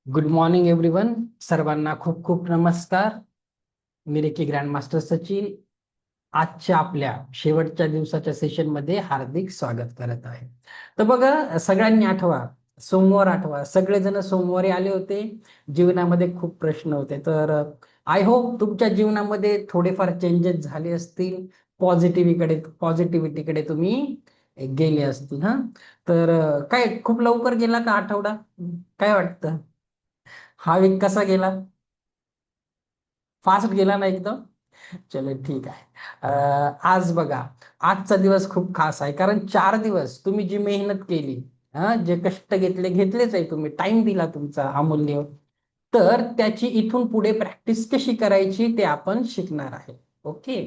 Good morning everyone. सर्वांना खूप खूप नमस्कार. मी रेकी ग्रँड मास्टर सचिन आजच्या आपल्या शेवटच्या दिवसाच्या सेशन मध्ये हार्दिक स्वागत करत आहे. तर बघा, सगळ्यांनी आठवा, सोमवार आठवा. सगळेजण सोमवारी आले होते. जीवनामध्ये खूप प्रश्न होते, तर आय होप तुमच्या जीवनामध्ये थोडेफार चेंजेस झाले असतील. पॉझिटिव्हिटीकडे तुम्ही गेले असतील. हा, तर काय खूप लवकर गेला का आठवडा? काय वाटतं? हा वीक कसा गेला? फास्ट गेला ना एकदम? चलो ठीक आहे. आज बघा, आजचा दिवस खूप खास आहे, कारण 4 दिवस तुम्ही जी मेहनत केली, जे कष्ट घेतलेच आहे, तुम्ही टाइम दिला तुमचा अमूल्य, तर त्याची इथून पुढे प्रॅक्टिस कशी करायची ते आपण शिकणार आहे. ओके.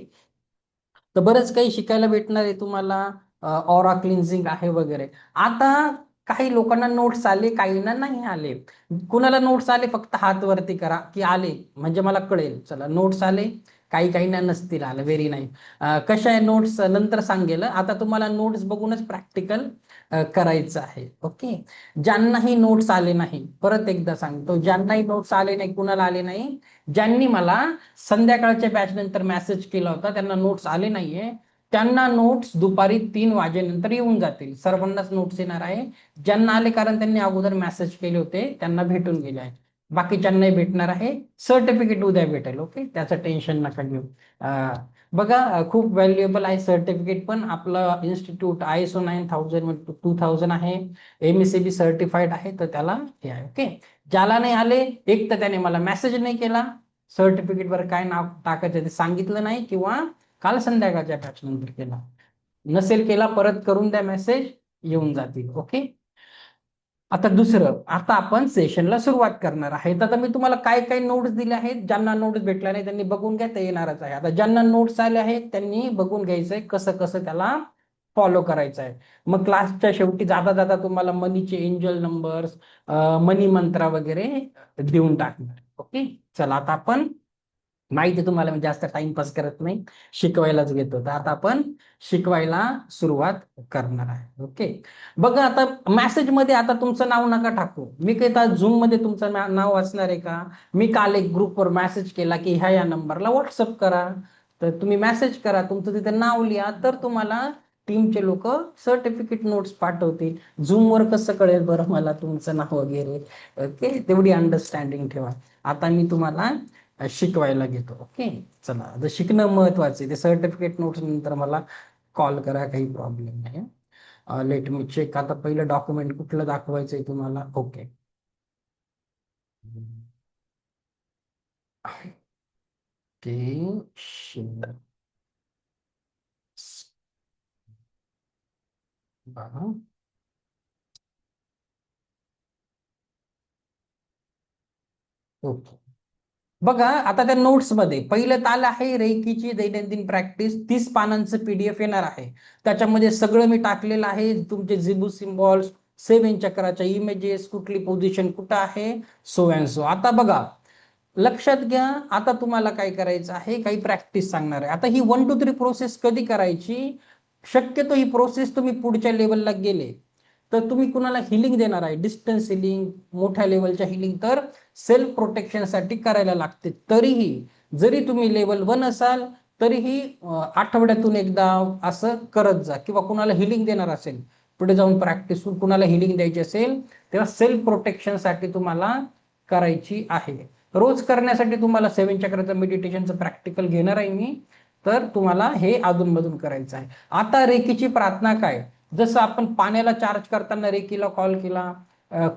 तर बरंच काही शिकायला भेटणार आहे तुम्हाला. ऑरा क्लिन्झिंग आहे वगैरे. आता काही लोकांना नोट्स आले, काहींना नाही आले. कुणाला नोट्स आले फक्त हात वरती करा की आले, म्हणजे मला कळेल. चला, नोट्स आले. काहींना नसतील आलं, व्हेरी नाही. कशा आहे नोट्स नंतर सांगेल. आता तुम्हाला नोट्स बघूनच प्रॅक्टिकल करायचं आहे. ओके. ज्यांनाही नोट्स आले नाही, परत एकदा सांगतो, ज्यांनाही नोट्स आले नाही, कुणाला आले नाही, ज्यांनी मला संध्याकाळच्या बॅच नंतर मेसेज केला होता त्यांना नोट्स आले नाहीये, त्यांना नोट्स दुपारी 3 वाजेनंतर येऊन जातील. सर्वांनाच नोट्स येणार आहे. ज्यांना आले, कारण त्यांनी अगोदर मेसेज केले होते, त्यांना भेटून गेले आहे. बाकीच्यांनाही भेटणार आहे. सर्टिफिकेट उद्या भेटेल. ओके, त्याचं टेन्शन नका घेऊ. बघा, खूप व्हॅल्युएबल आहे सर्टिफिकेट. पण आपलं इन्स्टिट्यूट ISO 9000 आहे, MECB सर्टिफाईड आहे, तर त्याला हे आहे. ओके. ज्याला नाही आले, एक तर त्याने मला मेसेज नाही केला, सर्टिफिकेट वर काय नाव टाकायचं ते सांगितलं नाही, किंवा काल संध्याकाळच्या बॅच नंतर केला नसेल, केला परत करून द्या, मेसेज येऊन जातील. ओके. आता दुसरं, आता आपण सेशनला सुरुवात करणार आहे. तर आता मी तुम्हाला काय काय नोट्स दिले आहेत. ज्यांना नोट्स भेटल्या नाही त्यांनी बघून घ्या, ते येणारच आहे. आता ज्यांना नोट्स आले आहेत त्यांनी बघून घ्यायचंय कसं कसं त्याला फॉलो करायचं आहे. मग क्लासच्या शेवटी जाता जाता तुम्हाला मनीचे एंजल नंबर्स, मनी मंत्रा वगैरे देऊन टाकणार. ओके. चला, आता आपण, माहिती तुम्हाला मी जास्त टाइमपास करत नाही, शिकवायलाच घेतो. तर आता आपण शिकवायला सुरुवात करणार आहे. ओके. बघा, आता मेसेज मध्ये आता तुमचं नाव नका टाकू. मी काही झूम मध्ये तुमचं नाव वाचणार आहे का? मी काल एक ग्रुपवर मेसेज केला की ह्या या नंबरला व्हॉट्सअप करा, तर तुम्ही मेसेज करा, तुमचं तिथे नाव लिहा, तर तुम्हाला टीमचे लोक सर्टिफिकेट नोट्स पाठवतील. झूम वर कसं कळेल बरं मला तुमचं नाव वगैरे? ओके, तेवढी अंडरस्टँडिंग ठेवा. आता मी तुम्हाला शिकवायला घेतो. ओके. चला, आता शिकणं महत्वाचं आहे. ते सर्टिफिकेट नोट्स नंतर मला कॉल करा, काही प्रॉब्लेम नाही. Let me check. आता पहिलं डॉक्युमेंट कुठलं दाखवायचंय तुम्हाला? ओके. Share okay. बघा, आता त्या नोट्स मध्ये पहिलं ताल आहे रेकीची दैनंदिन प्रॅक्टिस. 30 पानांचं PDF येणार आहे. त्याच्यामध्ये सगळं मी टाकलेलं आहे. तुमचे जिबू सिम्बॉल्स, 7 चक्राच्या इमेजेस, कुठली पोझिशन कुठं आहे, सो अँड सो. आता बघा, लक्षात घ्या. आता तुम्हाला काय करायचं आहे, काही प्रॅक्टिस सांगणार आहे. आता ही 1 2 3 प्रोसेस कधी करायची? शक्यतो ही प्रोसेस तुम्ही पुढच्या लेवलला गेले तर तुम्ही कुणाला हिलिंग देणार आहे, डिस्टन्स हिलिंग, मोठ्या लेवलच्या हिलिंग, तर सेल्फ प्रोटेक्शनसाठी करायला लागते. तरीही जरी तुम्ही लेवल 1 असाल, तरीही आठवड्यातून एकदा असं करत जा. किंवा कुणाला हिलिंग देणार असेल, पुढे जाऊन प्रॅक्टिस कुणाला हिलिंग द्यायची असेल, तेव्हा सेल्फ प्रोटेक्शनसाठी तुम्हाला करायची आहे. रोज करण्यासाठी तुम्हाला 7 चक्राचं मेडिटेशनचं प्रॅक्टिकल घेणार आहे मी, तर तुम्हाला हे अधूनमधून करायचं आहे. आता रेकीची प्रार्थना काय? जसं आपण पाण्याला चार्ज करताना रेकीला कॉल केला,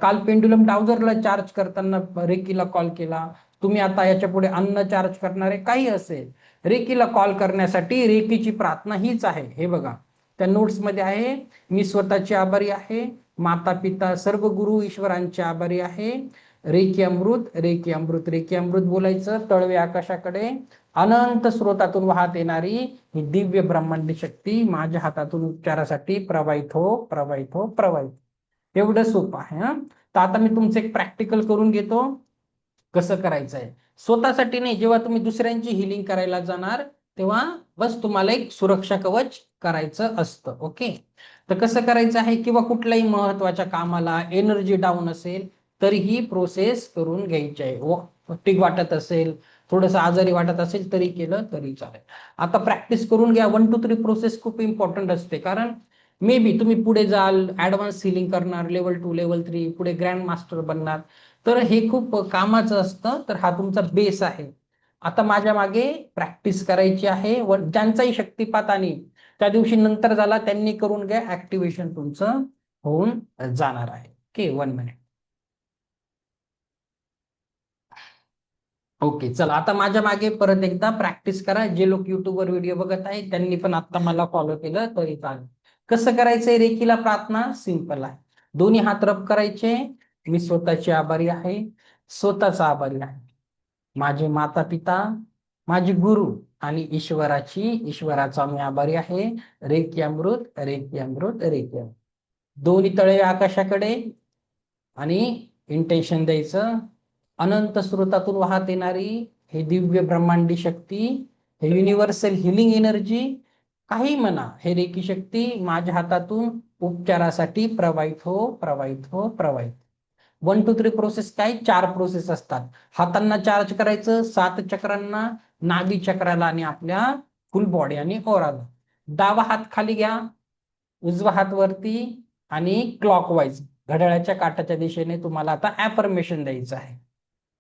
काल पेंडुलम डाउजरला चार्ज करताना रेकीला कॉल केला, तुम्ही आता याच्या पुढे अन्न चार्ज करणारे काही असेल, रेकीला कॉल करण्यासाठी रेकीची प्रार्थना हीच आहे. हे बघा, त्या नोट्स मध्ये आहे. मी स्वतःची आभारी आहे, माता पिता सर्व गुरु ईश्वरांचे आभारी आहे. रेकी अमृत, रेकी अमृत, रेकी अमृत बोलायचं. तळवे आकाशाकडे अनंत स्रोतातून वाहत येणारी ही दिव्य ब्रह्मांडी शक्ती माझ्या हातातून उपचारासाठी प्रवाहित हो, प्रवाहित हो, प्रवाहित. एवढं सोपं आहे. तर आता मी तुमचं एक प्रॅक्टिकल करून घेतो, कसं करायचं आहे. स्वतःसाठी नाही, जेव्हा तुम्ही दुसऱ्यांची हिलिंग करायला जाणार, तेव्हा बस तुम्हाला एक सुरक्षा कवच करायचं असतं. ओके. तर कसं करायचं आहे, किंवा कुठल्याही महत्वाच्या कामाला एनर्जी डाऊन असेल तर ही प्रोसेस करून घ्यायची आहे. ठीक वाटत असेल, थोडंसं आजारी वाटत असेल तरी केलं तरी चालेल. आता प्रॅक्टिस करून घ्या. 1 2 3 प्रोसेस खूप इम्पॉर्टंट असते, कारण मे बी तुम्ही पुढे जाल, ऍडव्हान्स सीलिंग करणार, लेवल 2 लेवल 3, पुढे ग्रँड मास्टर बनणार, तर हे खूप कामाचं असतं. तर हा तुमचा बेस आहे. आता माझ्या मागे प्रॅक्टिस करायची आहे. ज्यांचाही शक्तिपात आणि त्या दिवशी नंतर झाला त्यांनी करून घ्या, ऍक्टिव्हेशन तुमचं होऊन जाणार आहे. Okay, 1 minute. ओके, चला आता माझ्या मागे परत एकदा प्रॅक्टिस करा. जे लोक युट्यूबवर व्हिडिओ बघत आहेत त्यांनी पण आता मला फॉलो केलं तरी चालेल. कसं करायचंय रेकीला प्रार्थना? सिंपल आहे. दोन्ही हात रब करायचे. मी स्वतःची आभारी आहे, स्वतःचा आभारी आहे. माझे माता पिता, माझे गुरु आणि ईश्वराचा मी आभारी आहे. रेकी अमृत, रेकी अमृत, रेकी अमृत. दोन्ही तळे आकाशाकडे आणि इंटेन्शन द्यायचं. अनंत स्रोतातून वाहत येणारी हे दिव्य ब्रह्मांडी शक्ती, हे युनिव्हर्सल हिलिंग एनर्जी, काही म्हणा, हे रेकी शक्ती माझ्या हातातून उपचारासाठी प्रवाहित हो, प्रवाहित हो, प्रवाहित. 1 2 3 प्रोसेस काय? 4 प्रोसेस असतात. हातांना चार्ज करायचं, 7 चक्रांना, नाभी चक्राला आणि आपल्या फुल बॉडी आणि ओराला. डावा हात खाली घ्या, उजवा हात वरती आणि क्लॉकवाईज घड्याळाच्या काटाच्या दिशेने तुम्हाला आता ऍफर्मेशन द्यायचं आहे.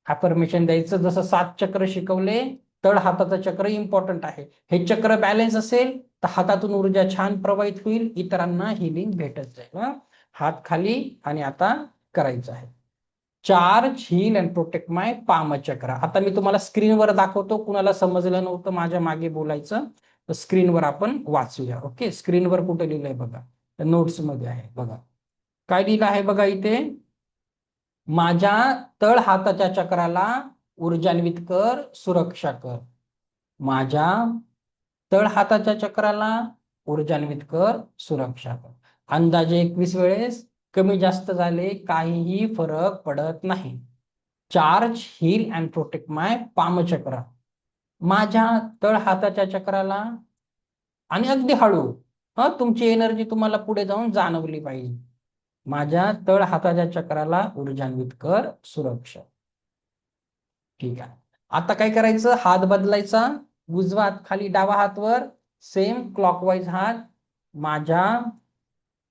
ऍफर्मेशन द्यायचं जसं 7 चक्र शिकवले. तळ हाताचं चक्र इम्पॉर्टंट आहे. हे चक्र बॅलन्स असेल तर हातातून ऊर्जा छान प्रवाहित होईल, इतरांना हिलिंग भेटत जाईल. हात खाली आणि आता करायचं आहे. Charge, heal and protect my palm chakra. आता मी तुम्हाला स्क्रीनवर दाखवतो, कुणाला समजलं नव्हतं माझ्या मागे बोलायचं तर स्क्रीनवर आपण वाचूया. ओके, स्क्रीनवर कुठे लिहिलंय बघा, नोट्स मध्ये आहे बघा. काय लिहिलं आहे बघा इथे? माझ्या तळ हाताच्या चक्राला ऊर्जान्वित कर, सुरक्षा कर. माझ्या तळ हाताच्या चक्राला ऊर्जान्वित कर, सुरक्षा कर. अंदाजे 21 वेळेस, कमी जास्त झाले काहीही फरक पडत नाही. Charge, heal and protect my palm chakra. माझ्या तळ हाताच्या चक्राला, आणि अगदी हळू, तुमची एनर्जी तुम्हाला पुढे जाऊन जाणवली पाहिजे. माझ्या तळ हाताच्या चक्राला ऊर्जान्वित कर, सुरक्षा. ठीक आहे. आता काय करायचं? हात बदलायचा. उजवा हात खाली, डावा हात वर, सेम क्लॉकवाईज हात. माझ्या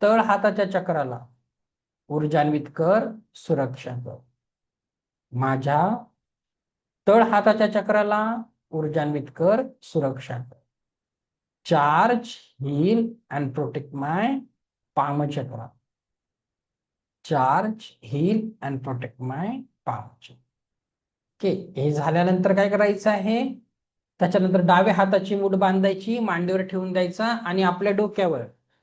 तळ हाताच्या चक्राला ऊर्जान्वित कर, सुरक्षा कर. माझ्या तळ हाताच्या चक्राला ऊर्जान्वित कर, सुरक्षा कर. Charge, heal and protect my palm chakra. Charge, heal and protect my palm chakra. Okay, हे झाल्यानंतर काय करायचं आहे? त्याच्यानंतर डाव्या हाताची मूठ बांधायची, मांडीवर ठेवून द्यायचा आणि आपल्या डोक्यावर,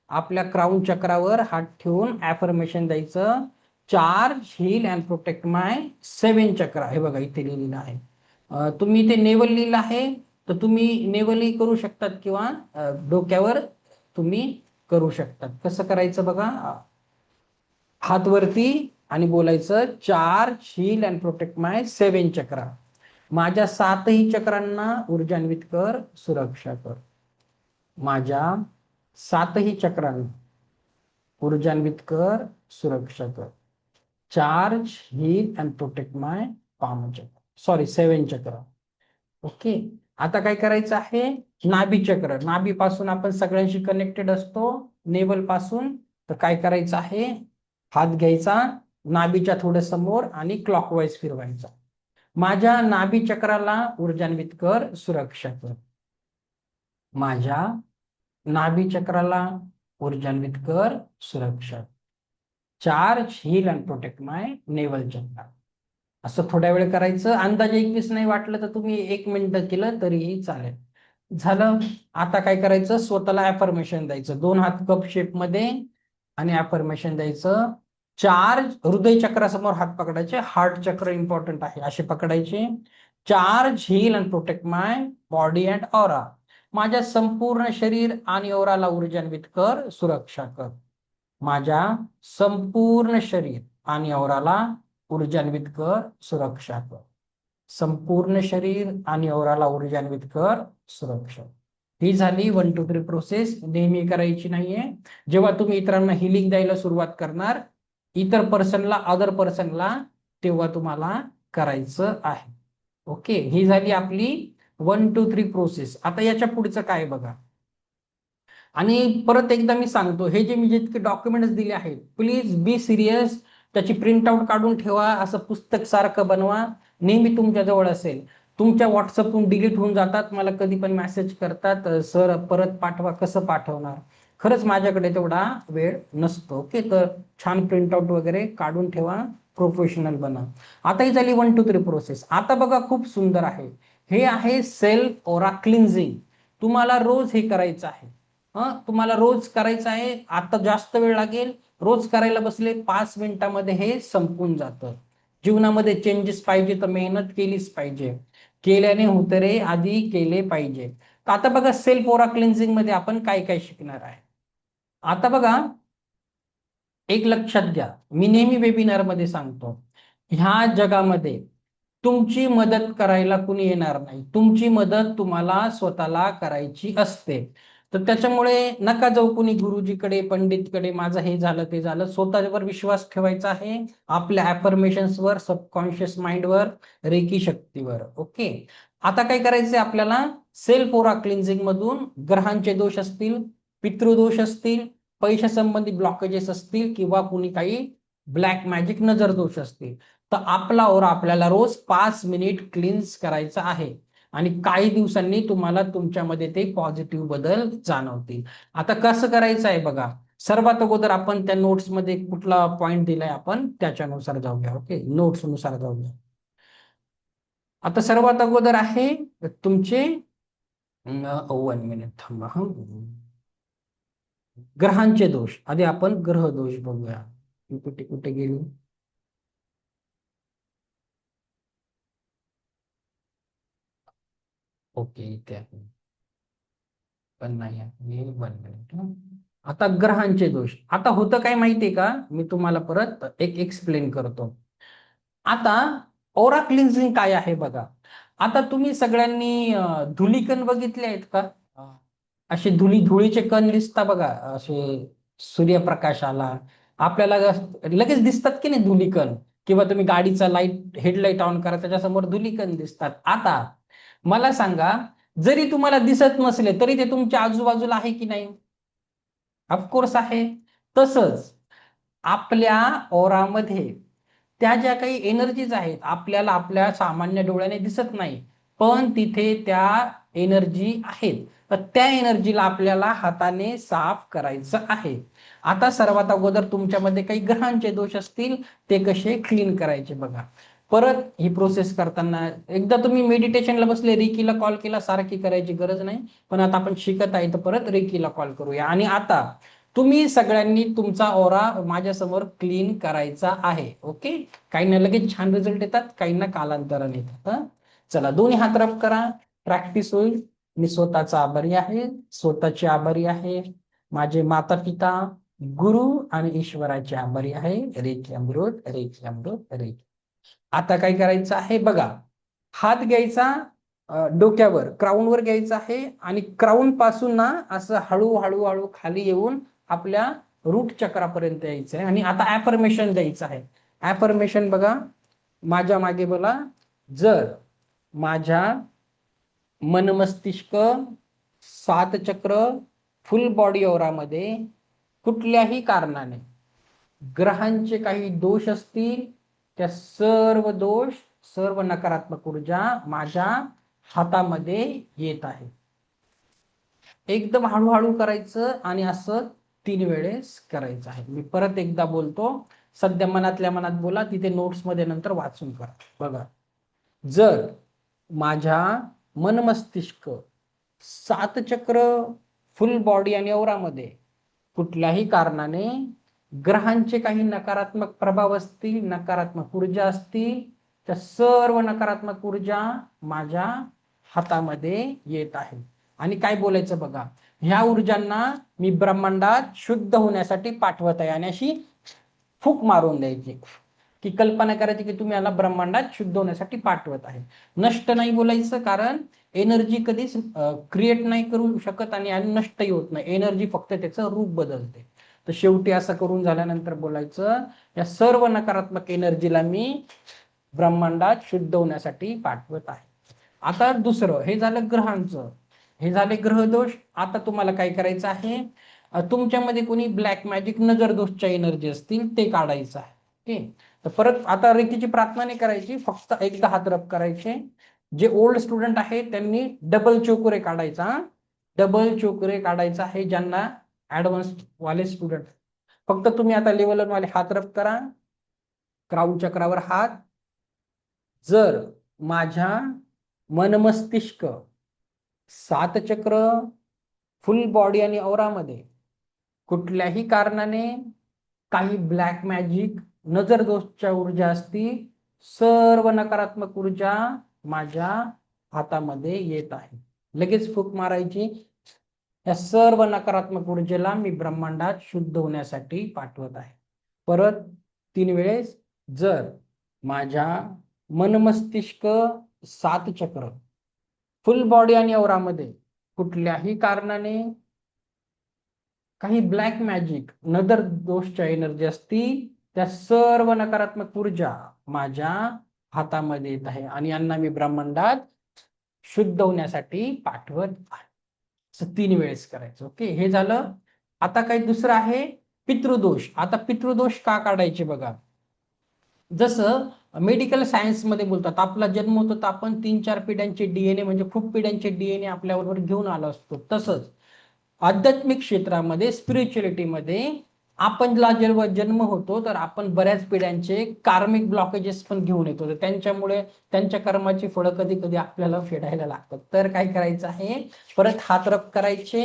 आपल्या क्राऊन चक्रावर हात ठेवून ऍफर्मेशन द्यायचं. चार्ज, हील अँड प्रोटेक्ट माय 7 चक्र. हे बघा इथे लिहिलेलं आहे. तुम्ही इथे नेवल लिहिलं आहे तर तुम्ही नेवलही करू शकतात किंवा डोक्यावर तुम्ही करू शकतात. कसं करायचं बघा? हात वरती आणि बोलायचं, चार्ज, हील अँड प्रोटेक्ट माय 7 चक्र. माझ्या 7ही चक्रांना ऊर्जान्वित कर, सुरक्षा कर. माझ्या 7ही चक्रांना ऊर्जान्वित कर, सुरक्षा कर. Charge, heal and protect my palm chakra, sorry 7 chakra. Okay, आता काय करायचं आहे? नाभी चक्र. नाभीपासून आपण सगळ्यांशी कनेक्टेड असतो, नेवल पासून. तर काय करायचं आहे? हात घ्यायचा नाभीच्या थोडं समोर आणि क्लॉकवाईज फिरवायचा. माझ्या नाभी चक्राला ऊर्जान्वित कर, सुरक्षा कर. माझ्या नाभी चक्राला ऊर्जान्वित कर, सुरक्षा. Charge, heal and protect my navel chakra. असं थोड्या वेळ करायचं. अंदाजे 21 नाही वाटलं तर तुम्ही 1 मिनिट केलं तरीही चालेल. झालं. आता काय करायचं? स्वतःला ऍफर्मेशन द्यायचं. 2 हात कप शेप मध्ये आणि ऍफर्मेशन द्यायचं. चार्ज, हृदय चक्रासमोर हात पकडायचे. हार्ट चक्र इम्पॉर्टंट आहे, असे पकडायचे. Charge, heal and protect my body and aura. माझ्या संपूर्ण शरीर आणि ओराला ऊर्जान्वित कर, सुरक्षा कर. माझ्या संपूर्ण शरीर आणि ओराला ऊर्जान्वित कर, सुरक्षा कर. संपूर्ण शरीर आणि ओराला ऊर्जान्वित कर, सुरक्षा. ही झाली 1 2 3 प्रोसेस. नेहमी करायची नाहीये. जेव्हा तुम्ही इतरांना हिलिंग द्यायला सुरुवात करणार, इतर पर्सनला, अदर पर्सनला तेव्हा तुम्हाला करायचं आहे. ओके, ही झाली आपली 1 2 3 प्रोसेस. आता याच्या पुढचं काय बघा. आणि परत एकदा मी सांगतो, हे जे मी जितके डॉक्युमेंट्स दिले आहेत, प्लीज बी सिरियस. त्याची प्रिंटआउट काढून ठेवा, असं पुस्तक सारखं बनवा, नेहमी तुमच्या जवळ असेल. तुमच्या व्हॉट्सअपवरून डिलीट होऊन जातात, मला कधी पण मेसेज करतात, सर परत पाठवा, कसं पाठवणार. खरंच माझ्याकडे तेवढा वेळ नसतो. ओके, तर छान प्रिंटआउट वगैरे काढून ठेवा, प्रोफेशनल बना. आता ही झाली 1 2 3 प्रोसेस. आता बघा, खूप सुंदर आहे. हे आहे सेल्फ ओरा क्लिन्झिंग. तुम्हाला रोज हे करायचं आहे. तुम्हाला रोज करायचं आहे. आता जास्त वेळ लागेल. रोज करायला बसले 5 मिनिटामध्ये हे संपून जातं. जीवनामध्ये चेंजेस पाहिजे तर मेहनत केलीच पाहिजे. केल्याने होतं रे, आधी केले पाहिजे. तर आता बघा, सेल्फ ओरा क्लिन्झिंग मध्ये आपण काय काय शिकणार आहे. आता बघा, एक लक्षात घ्या, मी नेहमी वेबिनार मध्ये सांगतो, ह्या जगामध्ये तुमची मदत करायला कुणी येणार नाही. तुमची मदत तुम्हाला स्वतःला करायची असते. तर त्याच्यामुळे नका जाऊ कुणी गुरुजीकडे, पंडितकडे, माझं हे झालं ते झालं. स्वतःवर विश्वास ठेवायचा आहे, आपल्या ॲफर्मेशन्सवर, सबकॉन्शियस माइंडवर, रेकी शक्तीवर. ओके, आता काय करायचंय आपल्याला, सेल्फ ओरा क्लिन्झिंग मधून ग्रहांचे दोष असतील, पितृदोष असतील, पैशा संबंधी ब्लॉकेजेस असतील, किंवा कुणी काही ब्लॅक मॅजिक नजर दोष असतील, तर आपला ओरा आपल्याला रोज 5 मिनिट क्लिन्स करायचा आहे. आणि काही दिवसांनी तुम्हाला तुमच्यामध्ये ते पॉझिटिव्ह बदल जाणवतील. आता कसं करायचं आहे बघा. सर्वात अगोदर आपण त्या नोट्स मध्ये कुठला पॉइंट दिलाय आपण त्याच्यानुसार जाऊया. ओके, नोट्स नुसार जाऊया. आता सर्वात अगोदर आहे तुमचे 1 मिनिट थांबा. ग्रहांचे दोष. आधी आपण ग्रह दोष बघूया. कुठे कुठे गेली. ओके, इथे आहे. पण नाही आहे. 1 मिनिट. आता ग्रहांचे दोष. आता होतं काय माहितीये का, मी तुम्हाला परत एक एक्सप्लेन करतो. आता ओरा क्लिन्झिंग काय आहे बघा. आता तुम्ही सगळ्यांनी धुलीकण बघितले आहेत का. असे धुळीचे कण दिसतात बघा, असे सूर्यप्रकाश आला आपल्याला लगेच दिसतात की नाही धुलीकण. किंवा तुम्ही गाडीचा लाईट, हेडलाईट ऑन करा, त्याच्यासमोर धुलीकण दिसतात. आता मला सांगा, जरी तुम्हाला दिसत नसले तरी ते तुमच्या आजूबाजूला आहे की नाही. ऑफकोर्स आहे. तसंच आपल्या ओरामध्ये त्या ज्या काही एनर्जीज आहेत, आपल्याला आपल्या सामान्य डोळ्याने दिसत नाही, पण तिथे त्या एनर्जी आहेत. तर त्या एनर्जीला आपल्याला हाताने साफ करायचं आहे. आता सर्वात अगोदर तुमच्यामध्ये काही ग्रहांचे दोष असतील, ते कसे क्लीन करायचे बघा. परत ही प्रोसेस करताना एकदा तुम्ही मेडिटेशनला बसले, रेकीला कॉल केला, सारखी करायची गरज नाही. पण आता आपण शिकत आहे, तर परत रेकीला कॉल करूया. आणि आता तुम्ही सगळ्यांनी तुमचा ओरा माझ्यासमोर क्लीन करायचा आहे. ओके, काहींना लगेच छान रिझल्ट येतात, काहींना कालांतराने येतात. चला, दोन्ही हात रब करा, प्रॅक्टिस होईल. मी स्वतःचा आभारी आहे, स्वतःचे आभारी आहे, माझे माता पिता, गुरु आणि ईश्वराचे आभारी आहे. रेकी अमृत, रेकी अमृत, रेकी. आता काय करायचं आहे बघा. हात घ्यायचा डोक्यावर, क्राऊनवर घ्यायचा आहे, आणि क्राऊन पासून ना असं हळू हळू हळू खाली येऊन आपल्या रूट चक्रापर्यंत यायचं आहे. आणि आता ऍफर्मेशन द्यायचं आहे. ऍफर्मेशन बघा, माझ्या मागे बोला. जर माझ्या मन मस्तिष्क 7 चक्र फुल बॉडी ओरामध्ये कुठल्याही कारणाने ग्रहांचे काही दोष असतील, त्या सर्व दोष, सर्व नकारात्मक ऊर्जा माझ्या हातामध्ये येत आहे. एकदम हळूहळू करायचं आणि असं 3 वेळेस करायचं आहे. मी परत एकदा बोलतो, सध्या मनातल्या मनात बोला, तिथे नोट्स मध्ये नंतर वाचून करा. बघा, जर माझ्या मन मस्तिष्क 7 चक्र फुल बॉडी आणि औरामध्ये कुठल्याही कारणाने ग्रहांचे काही नकारात्मक प्रभाव असतील, नकारात्मक ऊर्जा असतील, त्या सर्व नकारात्मक ऊर्जा माझ्या हातामध्ये येत आहे. आणि काय बोलायचं बघा, ह्या ऊर्जांना मी ब्रह्मांडात शुद्ध होण्यासाठी पाठवत आहे. आणि अशी फूक मारून द्यायची, की कल्पना करायची की तुम्ही याला ब्रह्मांडात शुद्ध होण्यासाठी पाठवत आहे. नष्ट नाही बोलायचं, कारण एनर्जी कधीच क्रिएट नाही करू शकत आणि नष्टही होत नाही. एनर्जी फक्त त्याचं रूप बदलते. तर शेवटी असं करून झाल्यानंतर बोलायचं या सर्व नकारात्मक एनर्जीला मी ब्रह्मांडात शुद्ध होण्यासाठी पाठवत आहे. आता दुसरं हे झालं ग्रहांचं, हे झाले ग्रहदोष. आता तुम्हाला काय करायचं आहे, तुमच्यामध्ये कोणी ब्लॅक मॅजिक नजर दोषच्या एनर्जी असतील ते काढायचं आहे. ओके, तर परत आता रेकीची प्रार्थना नाही करायची, फक्त एकदा हात रब करायचे. जे ओल्ड स्टुडंट आहे त्यांनी डबल चोकुरे काढायचा, डबल चोकुरे काढायचा आहे. ज्यांना ऍडव्हान्स वाले स्टुडंट, फक्त तुम्ही आता लेवल वाले हात रब करा, क्राऊन चक्रावर हात. जर माझ्या मन मस्तिष्क सात चक्र फुल बॉडी आणि औरामध्ये कुठल्याही कारणाने काही ब्लॅक मॅजिक नजर दोषच्या ऊर्जा असतील, सर्व नकारात्मक ऊर्जा माझ्या हातामध्ये येत आहे. लगेच फूक मारायची. या सर्व नकारात्मक ऊर्जेला मी ब्रह्मांडात शुद्ध होण्यासाठी पाठवत आहे. परत 3 वेळेस. जर माझ्या मन मस्तिष्क सात चक्र फुल बॉडी आणि औरामध्ये कुठल्याही कारणाने काही ब्लॅक मॅजिक नजर दोषच्या एनर्जी असतील, त्या सर्व नकारात्मक ऊर्जा माझ्या हातामध्ये येत आहे आणि यांना मी ब्रह्मांडात शुद्ध होण्यासाठी पाठवत आहे. 3 वेळेस करायचं. ओके, हे झालं. आता काही दुसरं आहे पितृदोष. आता पितृदोष का काढायचे बघा. जसं मेडिकल सायन्स मध्ये बोलतात, आपला जन्म होतो तर आपण 3-4 पिढ्यांचे डीएनए म्हणजे खूप पिढ्यांचे डीएनए आपल्याबरोबर घेऊन आलो असतो. तसंच आध्यात्मिक क्षेत्रामध्ये स्पिरिच्युअलिटीमध्ये आपण जेव्हा जन्म होतो तर आपण बऱ्याच पिढ्यांचे कार्मिक ब्लॉकेजेस पण घेऊन येतो. तर त्यांच्यामुळे त्यांच्या कर्माची फळं कधी कधी आपल्याला फेडायला लागतात. तर काय करायचं आहे, परत हात रब करायचे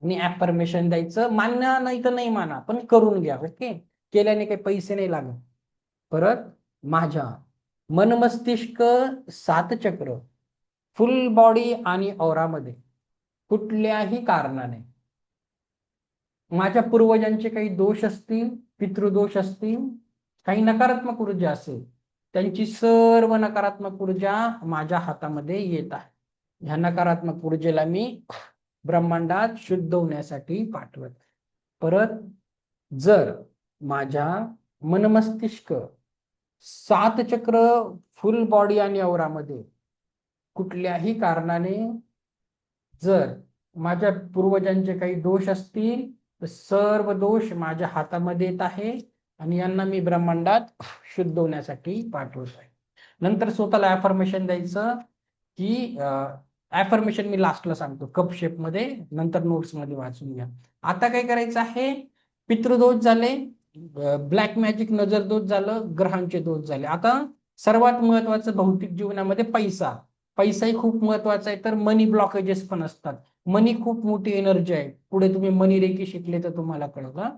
आणि ॲफर्मेशन द्यायचं. मान्य नाही तर नाही माना, पण करून घ्या. ओके, केल्याने काही पैसे नाही लागत. परत माझ्या मन मस्तिष्क सात चक्र फुल बॉडी आणि औरामध्ये कुठल्याही कारणाने माझ्या पूर्वजांचे काही दोष असतील, पितृदोष असतील, काही नकारात्मक ऊर्जा असेल, त्यांची सर्व नकारात्मक ऊर्जा माझ्या हातामध्ये येत आहे. ह्या नकारात्मक ऊर्जेला मी ब्रह्मांडात शुद्ध होण्यासाठी पाठवत. परत जर माझ्या मन मस्तिष्क सात चक्र फुल बॉडी आणि औरामध्ये कुठल्याही कारणाने जर माझ्या पूर्वजांचे काही दोष असतील, तर सर्व दोष माझ्या हातामध्ये येत आहे आणि यांना मी ब्रह्मांडात शुद्ध होण्यासाठी पाठवत आहे. नंतर स्वतःला ॲफर्मेशन द्यायचं की ॲफर्मेशन मी लास्टला सांगतो कप शेप मध्ये, नंतर नोट्स मध्ये वाचून घ्या. आता काय करायचं आहे, पितृदोष झाले, ब्लॅक मॅजिक नजर दोष झालं, ग्रहांचे दोष झाले. आता सर्वात महत्वाचं भौतिक जीवनामध्ये पैसा, पैसाही खूप महत्वाचा आहे. तर मनी ब्लॉकेजेस पण असतात. मनी खूप मोठी एनर्जी आहे. पुढे तुम्ही मनी रेकी शिकले तर तुम्हाला कळलं.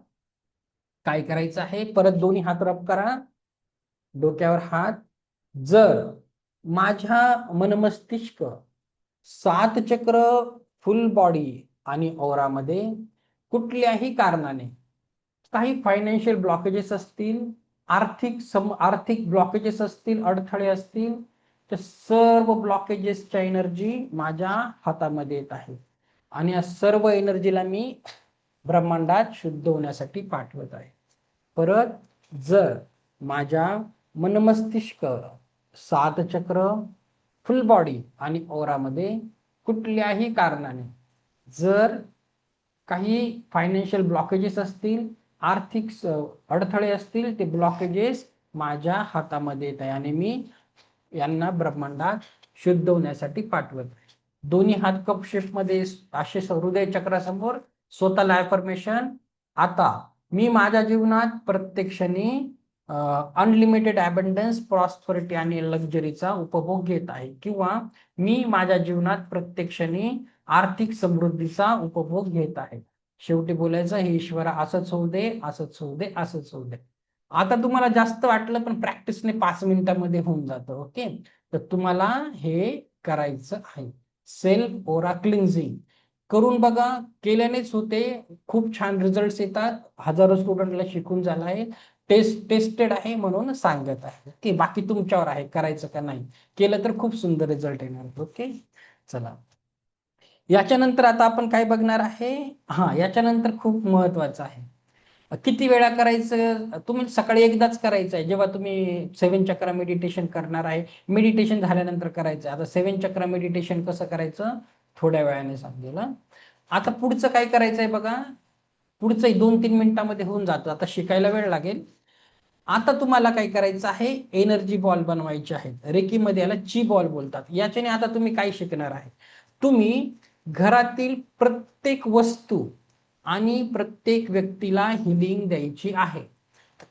काय करायचं आहे, परत दोन्ही हात रब करा, डोक्यावर हात. जर माझ्या मन मस्तिष्क सात चक्र फुल बॉडी आणि औरामध्ये कुठल्याही कारणाने काही फायनान्शियल ब्लॉकेजेस असतील, आर्थिक ब्लॉकेजेस असतील, अडथळे असतील, तर सर्व ब्लॉकेजेसच्या एनर्जी माझ्या हातामध्ये येत आहे आणि या सर्व एनर्जीला मी ब्रह्मांडात शुद्ध होण्यासाठी पाठवत आहे. परत जर माझ्या मन मस्तिष्क सात चक्र फुल बॉडी आणि औरामध्ये कुठल्याही कारणाने जर काही फायनान्शियल ब्लॉकेजेस असतील, आर्थिक अडथळे असतील, ते ब्लॉकेजेस माझ्या हातामध्ये येत आहे आणि मी यांना ब्रह्मांडात शुद्ध होण्यासाठी पाठवत आहे. दोन्ही हात कप शेप मध्ये असे हृदय चक्रासमोर, स्वतःला ॲफर्मेशन. आता मी माझ्या जीवनात प्रत्यक्षाने अनलिमिटेड अबंडन्स, प्रॉस्परिटी आणि लक्झरीचा उपभोग घेत आहे, किंवा मी माझ्या जीवनात प्रत्यक्षाने आर्थिक समृद्धीचा उपभोग घेत आहे. शेवटी बोलायचं, हे ईश्वरा असंच होऊ दे, असंच होऊ दे, असंच होऊ दे. आता तुम्हाला जास्त वाटलं पण प्रॅक्टिसने 5 मिनिटांमध्ये होऊन जातं. ओके, तर तुम्हाला हे करायचं आहे. सेल्फ ओरा क्लिन्झिंग करून बघा, केल्यानेच होते. खूप छान रिझल्ट येतात. हजारो स्टुडंटला शिकून झाला आहे. टेस्टेड आहे म्हणून सांगत आहे. ओके, बाकी तुमच्यावर आहे करायचं का नाही. केलं तर खूप सुंदर रिझल्ट येणार. ओके, चला याच्यानंतर आता आपण काय बघणार आहे, याच्यानंतर खूप महत्वाचं आहे. किती वेळा करायचं? तुम्ही सकाळी एकदाच करायचं आहे, जेव्हा तुम्ही 7 चक्र मेडिटेशन करणार आहे. मेडिटेशन झाल्यानंतर करायचं. आता 7 चक्र मेडिटेशन कसं करायचं थोड्या वेळाने सांगेल. आता पुढचं काय करायचंय बघा, पुढचं 2-3 मिनिटामध्ये होऊन जातं. आता शिकायला वेळ लागेल. आता तुम्हाला काय करायचं आहे, एनर्जी बॉल बनवायचे आहेत. रेकीमध्ये याला ची बॉल बोलतात. याच्याने आता तुम्ही काय शिकणार आहे, तुम्ही घरातील प्रत्येक वस्तू आणि प्रत्येक व्यक्तीला हिलिंग द्यायची आहे.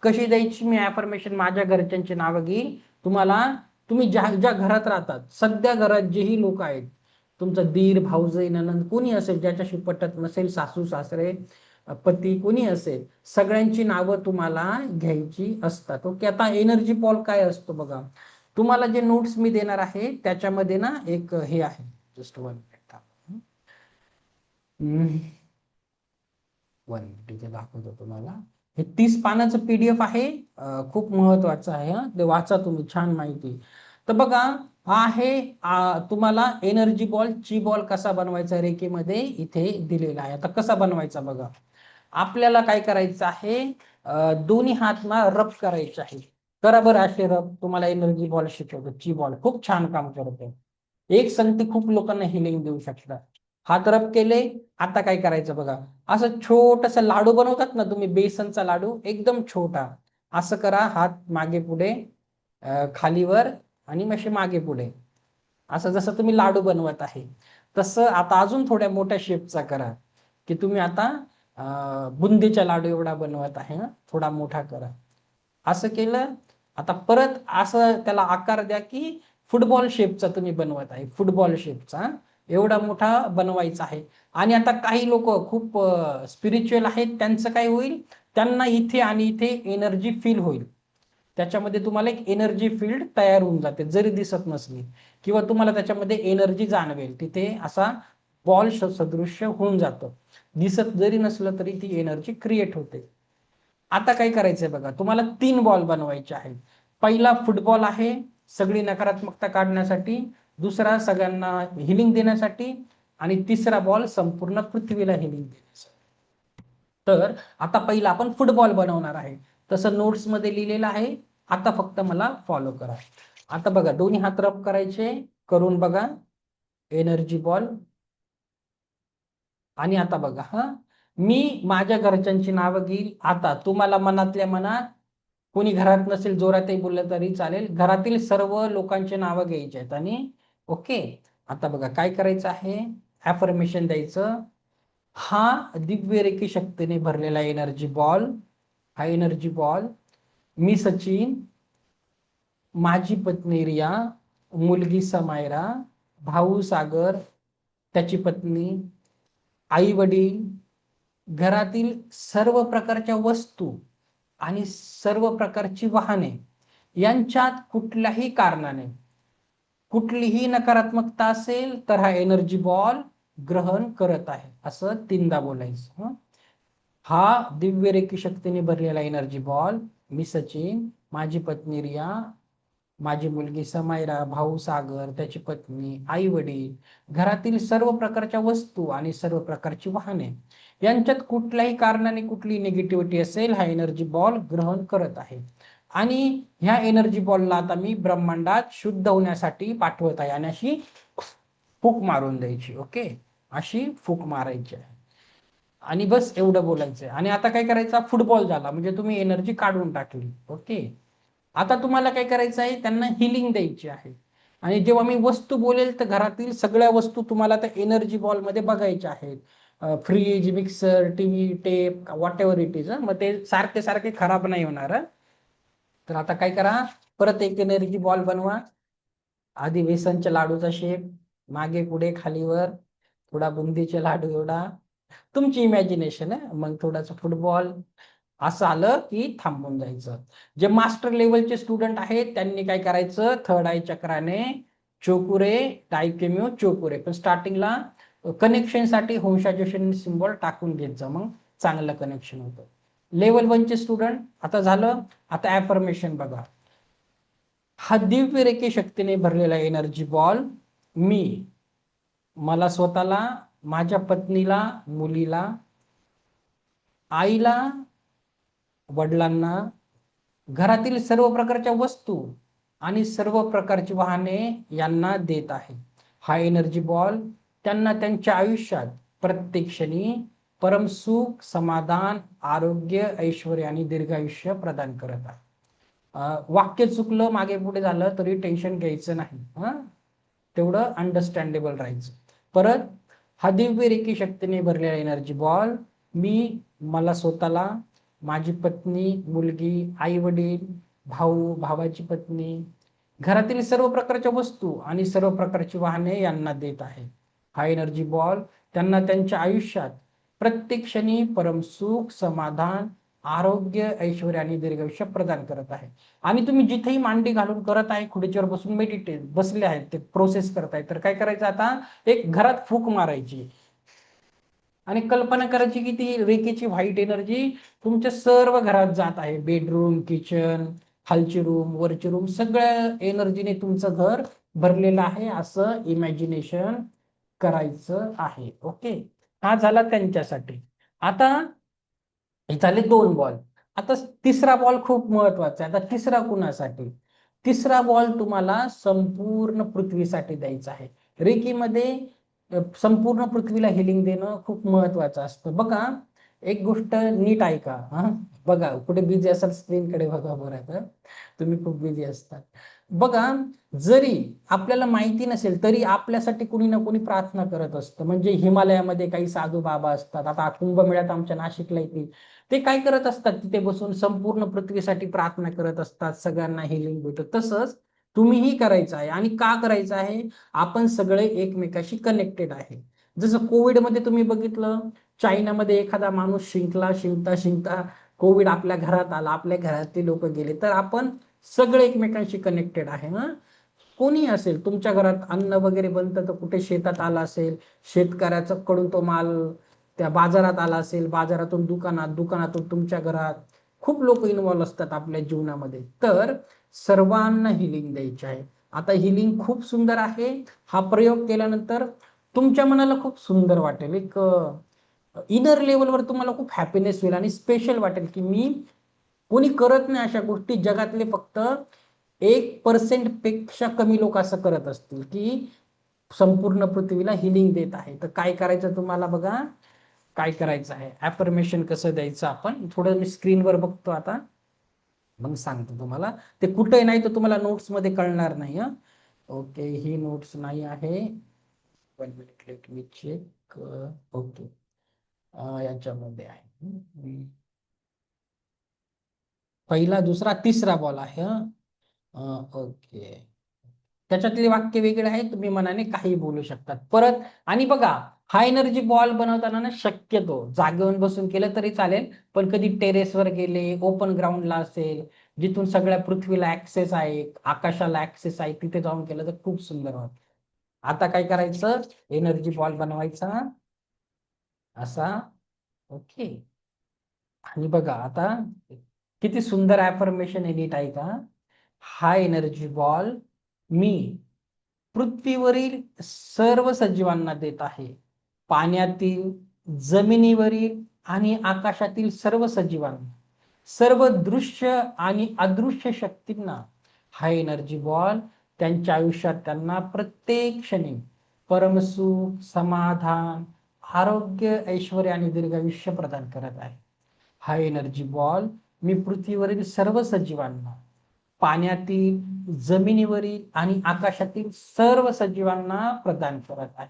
कशी द्यायची? मी ॲफर्मेशन माझ्या घरच्यांची नावं घेईल तुम्हाला. तुम्ही ज्या ज्या घरात राहतात, सध्या घरात जेही लोक आहेत, तुमचा दीर, भाऊजय, ननंद कोणी असेल, ज्याच्याशी पटत नसेल, सासू सासरे, पती कोणी असेल, सगळ्यांची नावं तुम्हाला घ्यायची असतात. ओके. आता एनर्जी बॉल काय असतो बघा, तुम्हाला जे नोट्स मी देणार आहे त्याच्यामध्ये ना एक हे आहे, जस्ट 1 मिनिट इथे दाखवतो तुम्हाला. हे 30 पानाचं PDF आहे. खूप महत्वाचं आहे. ते वाचा तुम्ही, छान माहिती. तर बघा, हा आहे तुम्हाला एनर्जी बॉल, ची बॉल कसा बनवायचा रेखेमध्ये इथे दिलेला आहे. आता कसा बनवायचा बघा, आपल्याला काय करायचं आहे, दोन्ही हात ना रब करायचे आहे. करा बरं असे रब. तुम्हाला एनर्जी बॉल शिकवतो, ची बॉल खूप छान काम करते. एक संगती खूप लोकांना हिलिंग देऊ शकतात. हात रब केले. आता काय करायचं बघा, असं छोटस लाडू बनवतात ना तुम्ही, बेसनचा लाडू एकदम छोटा, असं करा. हात मागे पुढे, खालीवर, आणि मग मागे पुढे, असं जसं तुम्ही लाडू बनवत आहे तसं. आता अजून थोड्या मोठ्या शेपचा करा, की तुम्ही आता बुंदीच्या लाडू एवढा बनवत आहे ना, थोडा मोठा करा. असं केलं. आता परत असं त्याला आकार द्या, की फुटबॉल शेपचा तुम्ही बनवत आहे, फुटबॉल शेपचा एवढा मोठा बनवायचा आहे. आणि आता काही लोक खूप स्पिरिच्युअल आहेत, त्यांचं काय होईल, त्यांना इथे आणि इथे एनर्जी फील होईल. त्याच्यामध्ये तुम्हाला एक एनर्जी फील्ड तयार होऊन जाते, जरी दिसत नसली, किंवा तुम्हाला त्याच्यामध्ये एनर्जी जाणवेल. तिथे असा बॉल सदृश्य होऊन जातं, दिसत जरी नसलं तरी ती एनर्जी क्रिएट होते. आता काय करायचंय बघा, तुम्हाला 3 बॉल बनवायचे आहेत. पहिला फुटबॉल आहे सगळी नकारात्मकता काढण्यासाठी, दुसरा सगळ्यांना हिलिंग देण्यासाठी, आणि तिसरा बॉल संपूर्ण पृथ्वीला हिलिंग देण्यासाठी. तर आता पहिला आपण फुटबॉल बनवणार आहे, तसं नोट्स मध्ये लिहिलेलं आहे. आता फक्त मला फॉलो करा. आता बघा, दोन्ही हात रब करायचे, करून बघा एनर्जी बॉल. आणि आता बघा, मी माझ्या घरच्यांची नावं घेईल. आता तुम्हाला मनातल्या मनात, कोणी घरात नसेल जोरातही बोललं तरी चालेल, घरातील सर्व लोकांची नावं घ्यायची आहेत. आणि ओके. आता बघा काय करायचं आहे, ॲफर्मेशन द्यायचं. हा दिव्य रेखी शक्तीने भरलेला एनर्जी बॉल, हा एनर्जी बॉल, मी सचिन, माझी पत्नी रिया, मुलगी समायरा, भाऊ सागर, त्याची पत्नी, आई वडील, घरातील सर्व प्रकारच्या वस्तू आणि सर्व प्रकारची वाहने यांच्यात कुठल्याही कारणाने कुठलीही नकारात्मकता असेल तर हा एनर्जी बॉल ग्रहण करत आहे, असं 3दा बोलायचं. हा दिव्य रेखी शक्तीने भरलेला एनर्जी बॉल, मी सचिन, माझी पत्नी रिया, माझी मुलगी समायरा, भाऊ सागर, त्याची पत्नी, आई वडील, घरातील सर्व प्रकारच्या वस्तू आणि सर्व प्रकारची वाहने यांच्यात कुठल्याही कारणाने कुठली निगेटिव्हिटी असेल, हा एनर्जी बॉल ग्रहण करत आहे. आणि ह्या एनर्जी बॉलला आता मी ब्रह्मांडात शुद्ध होण्यासाठी पाठवत आहे, आणि अशी फूक मारून द्यायची. ओके, अशी फूक मारायची आहे. आणि बस एवढं बोलायचंय. आणि आता काय करायचा, फुटबॉल झाला म्हणजे तुम्ही एनर्जी काढून टाकली. ओके. आता तुम्हाला काय करायचं आहे, त्यांना हिलिंग द्यायची आहे. आणि जेव्हा मी वस्तू बोलेल तर घरातील सगळ्या वस्तू तुम्हाला त्या एनर्जी बॉल मध्ये बघायच्या आहेत. Fridge, mixer, TV, tape, whatever it is. मग ते सारखे सारखे खराब नाही होणार. तर आता काय करा, परत एक एनर्जी बॉल बनवा. आधी बेसनच्या लाडूचा शेप, मागे पुढे खालीवर, थोडा बुंदीचे लाडू एवढा, तुमची इमॅजिनेशन आहे. मग थोडासा फुटबॉल, असं आलं की थांबून जायचं. जे मास्टर लेवलचे स्टुडंट आहेत त्यांनी काय करायचं, थर्ड आय चक्राने चोकुरे, डायकेम्यू चोकुरे, पण स्टार्टिंगला कनेक्शन साठी होंशाजोशन सिम्बॉल टाकून घेत जा, मग चांगलं कनेक्शन होतं. लेवल 1चे स्टुडंट आता झालं. आता ॲफर्मेशन बघा, हा दिव्य रेखी शक्तीने भरलेला एनर्जी बॉल, मी मला स्वतःला, माझ्या पत्नीला, मुलीला, आईला, वडिलांना घरातील सर्व प्रकारच्या वस्तू आणि सर्व प्रकारची वाहने यांना देत आहे. हा एनर्जी बॉल त्यांना त्यांच्या आयुष्यात प्रत्येक क्षणी परमसुख, समाधान, आरोग्य, ऐश्वर्य आणि दीर्घायुष्य प्रदान करत आहे. वाक्य चुकलं, मागे पुढे झालं तरी टेन्शन घ्यायचं नाही. तेवढं अंडरस्टँडेबल राहायचं. परत, हा दिव्य रेखी शक्तीने भरलेला एनर्जी बॉल मला स्वतःला, माझी पत्नी, मुलगी, आई वडील, भाऊ, भावाची पत्नी, घरातील सर्व प्रकारच्या वस्तू आणि सर्व प्रकारची वाहने यांना देत आहे. हा एनर्जी बॉल त्यांना त्यांच्या आयुष्यात प्रत्येक क्षणी परमसुख, समाधान, आरोग्य, ऐश्वर्य आणि दीर्घायुष्य प्रदान करत आहे. आणि तुम्ही जिथेही मांडी घालून करत आहे, खुर्चीवर बसून मेडिटेट बसले आहेत, ते प्रोसेस करताय, तर काय करायचं, आता एक घरात फूक मारायची आणि कल्पना करायची की ती रेखेची व्हाईट एनर्जी तुमच्या सर्व घरात जात आहे. बेडरूम, किचन, खालची रूम, वरची रूम, सगळ्या एनर्जीने तुमचं घर भरलेलं आहे असं इमॅजिनेशन करायचं आहे. ओके, हा झाला त्यांच्यासाठी. आता हे झाले 2 बॉल. आता तिसरा बॉल खूप महत्वाचा आहे. आता तिसरा कुणासाठी? तिसरा बॉल तुम्हाला संपूर्ण पृथ्वीसाठी द्यायचा आहे. रेकीमध्ये संपूर्ण पृथ्वीला हिलिंग देणं खूप महत्वाचं असतं. बघा, एक गोष्ट नीट ऐका. बघा, कुठे बिझी असाल स्क्रीनकडे बघा बरं, तर तुम्ही खूप बिझी असतात. बघा, जरी आपल्याला माहिती नसेल तरी आपल्यासाठी कुणी ना कुणी प्रार्थना करत असतं. म्हणजे हिमालयामध्ये काही साधू बाबा असतात. आता कुंभमेळ्यात आमच्या नाशिकला येतील, ते काय करत असतात, तिथे बसून संपूर्ण पृथ्वीसाठी प्रार्थना करत असतात, सगळ्यांना हिलिंग भेटत. तसंच तुम्हीही करायचं आहे. आणि का करायचं आहे? आपण सगळे एकमेकाशी कनेक्टेड आहे. जसं कोविडमध्ये तुम्ही बघितलं, चायनामध्ये एखादा माणूस शिंकता कोविड आपल्या घरात आला, आपल्या घरातले लोक गेले, तर आपण सगळे एकमेकांशी कनेक्टेड आहे ना. कोणी असेल, तुमच्या घरात अन्न वगैरे बनतं तर कुठे शेतात आला असेल, शेतकऱ्याचा कडून तो माल त्या बाजारात आला असेल, बाजारातून दुकानातून तुमच्या घरात, खूप लोक इन्व्हॉल्व असतात आपल्या जीवनामध्ये. तर सर्वांना हिलिंग द्यायची आहे. आता हिलिंग खूप सुंदर आहे. हा प्रयोग केल्यानंतर तुमच्या मनाला खूप सुंदर वाटेल. एक इनर लेवलवर तुम्हाला खूप हॅपीनेस होईल आणि स्पेशल वाटेल की मी, कोणी करत नाही अशा गोष्टी जगातले, फक्त 1% पेक्षा कमी लोक असं करत असतील की संपूर्ण पृथ्वीला हिलिंग देत आहे. तर काय करायचं तुम्हाला, बघा काय करायचं आहे, ॲफर्मेशन कसं द्यायचं. आपण थोडं मी स्क्रीनवर बघतो आता, मग सांगतो तुम्हाला. ते कुठे नाही तर तुम्हाला नोट्स मध्ये कळणार नाही. ओके, ही नोट्स नाही आहे. 1 minute, let me check. Okay, याच्यामध्ये आहे. पहिला, दुसरा, तिसरा बॉल आहे. ओके, त्याच्यातले वाक्य वेगळे आहे, तुम्ही मनाने काही बोलू शकतात परत. आणि बघा, हा एनर्जी बॉल बनवताना ना, शक्यतो जागेवर बसून केलं तरी चालेल, पण कधी टेरेसवर गेले, ओपन ग्राउंडला असेल, जिथून सगळ्या पृथ्वीला ऍक्सेस आहे, आकाशाला ऍक्सेस आहे, तिथे जाऊन केलं तर खूप सुंदर वाटतं. आता काय करायचं, एनर्जी बॉल बनवायचा असा. ओके, आणि बघा आता किती सुंदर ॲफर्मेशन आहे, नीट ऐका. हा एनर्जी बॉल मी पृथ्वीवरील सर्व सजीवांना देत आहे. पाण्यातील, जमिनीवरील आणि आकाशातील सर्व सजीवांना, सर्व दृश्य आणि अदृश्य शक्तींना हा एनर्जी बॉल त्यांच्या आयुष्यात त्यांना प्रत्येक क्षणी परमसुख, समाधान, आरोग्य, ऐश्वर्य आणि दीर्घायुष्य प्रदान करत आहे. हा एनर्जी बॉल मी पृथ्वीवरील सर्व सजीवांना, पाण्यातील, जमिनीवरील आणि आकाशातील सर्व सजीवांना प्रदान करत आहे.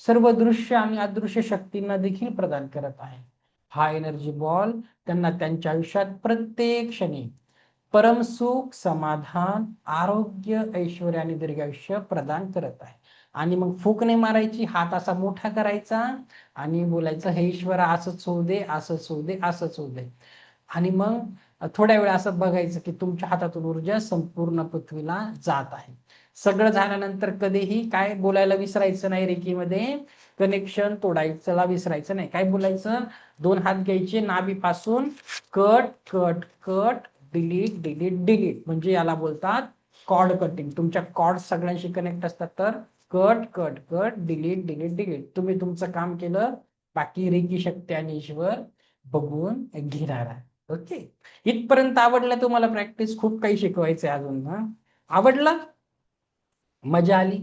सर्व दृश्य आणि अदृश्य शक्तींना देखील प्रदान करत आहे. हा एनर्जी बॉल त्यांना त्यांच्या आयुष्यात प्रत्येक क्षणी परमसुख, समाधान, आरोग्य, ऐश्वर्य आणि दीर्घायुष्य प्रदान करत आहे. आणि मग फूकणे मारायची, हात असा मोठा करायचा आणि बोलायचं, हे ईश्वरा असंच होऊ दे, असंच होऊ दे, असंच होऊ दे. आणि मग थोड्या वेळ असं बघायचं की तुमच्या हातातून ऊर्जा संपूर्ण पृथ्वीला जात आहे. सगळं झाल्यानंतर कधीही काय बोलायला विसरायचं नाही. रेकीमध्ये कनेक्शन तोडायचं विसरायचं नाही. काय बोलायचं, 2 हात घ्यायचे नाभीपासून, cut cut cut, delete delete delete, म्हणजे याला बोलतात कॉर्ड कटिंग. तुमच्या कॉर्ड सगळ्यांशी कनेक्ट असतात, तर cut cut cut, delete delete delete. तुम्ही तुमचं काम केलं, बाकी रेकी शक्ती आणि ईश्वर बघून घेणार आहे. ओके, इथपर्यंत आवडलं तुम्हाला? प्रॅक्टिस खूप काही शिकवायचंय अजून ना? आवडलं? मजा आली?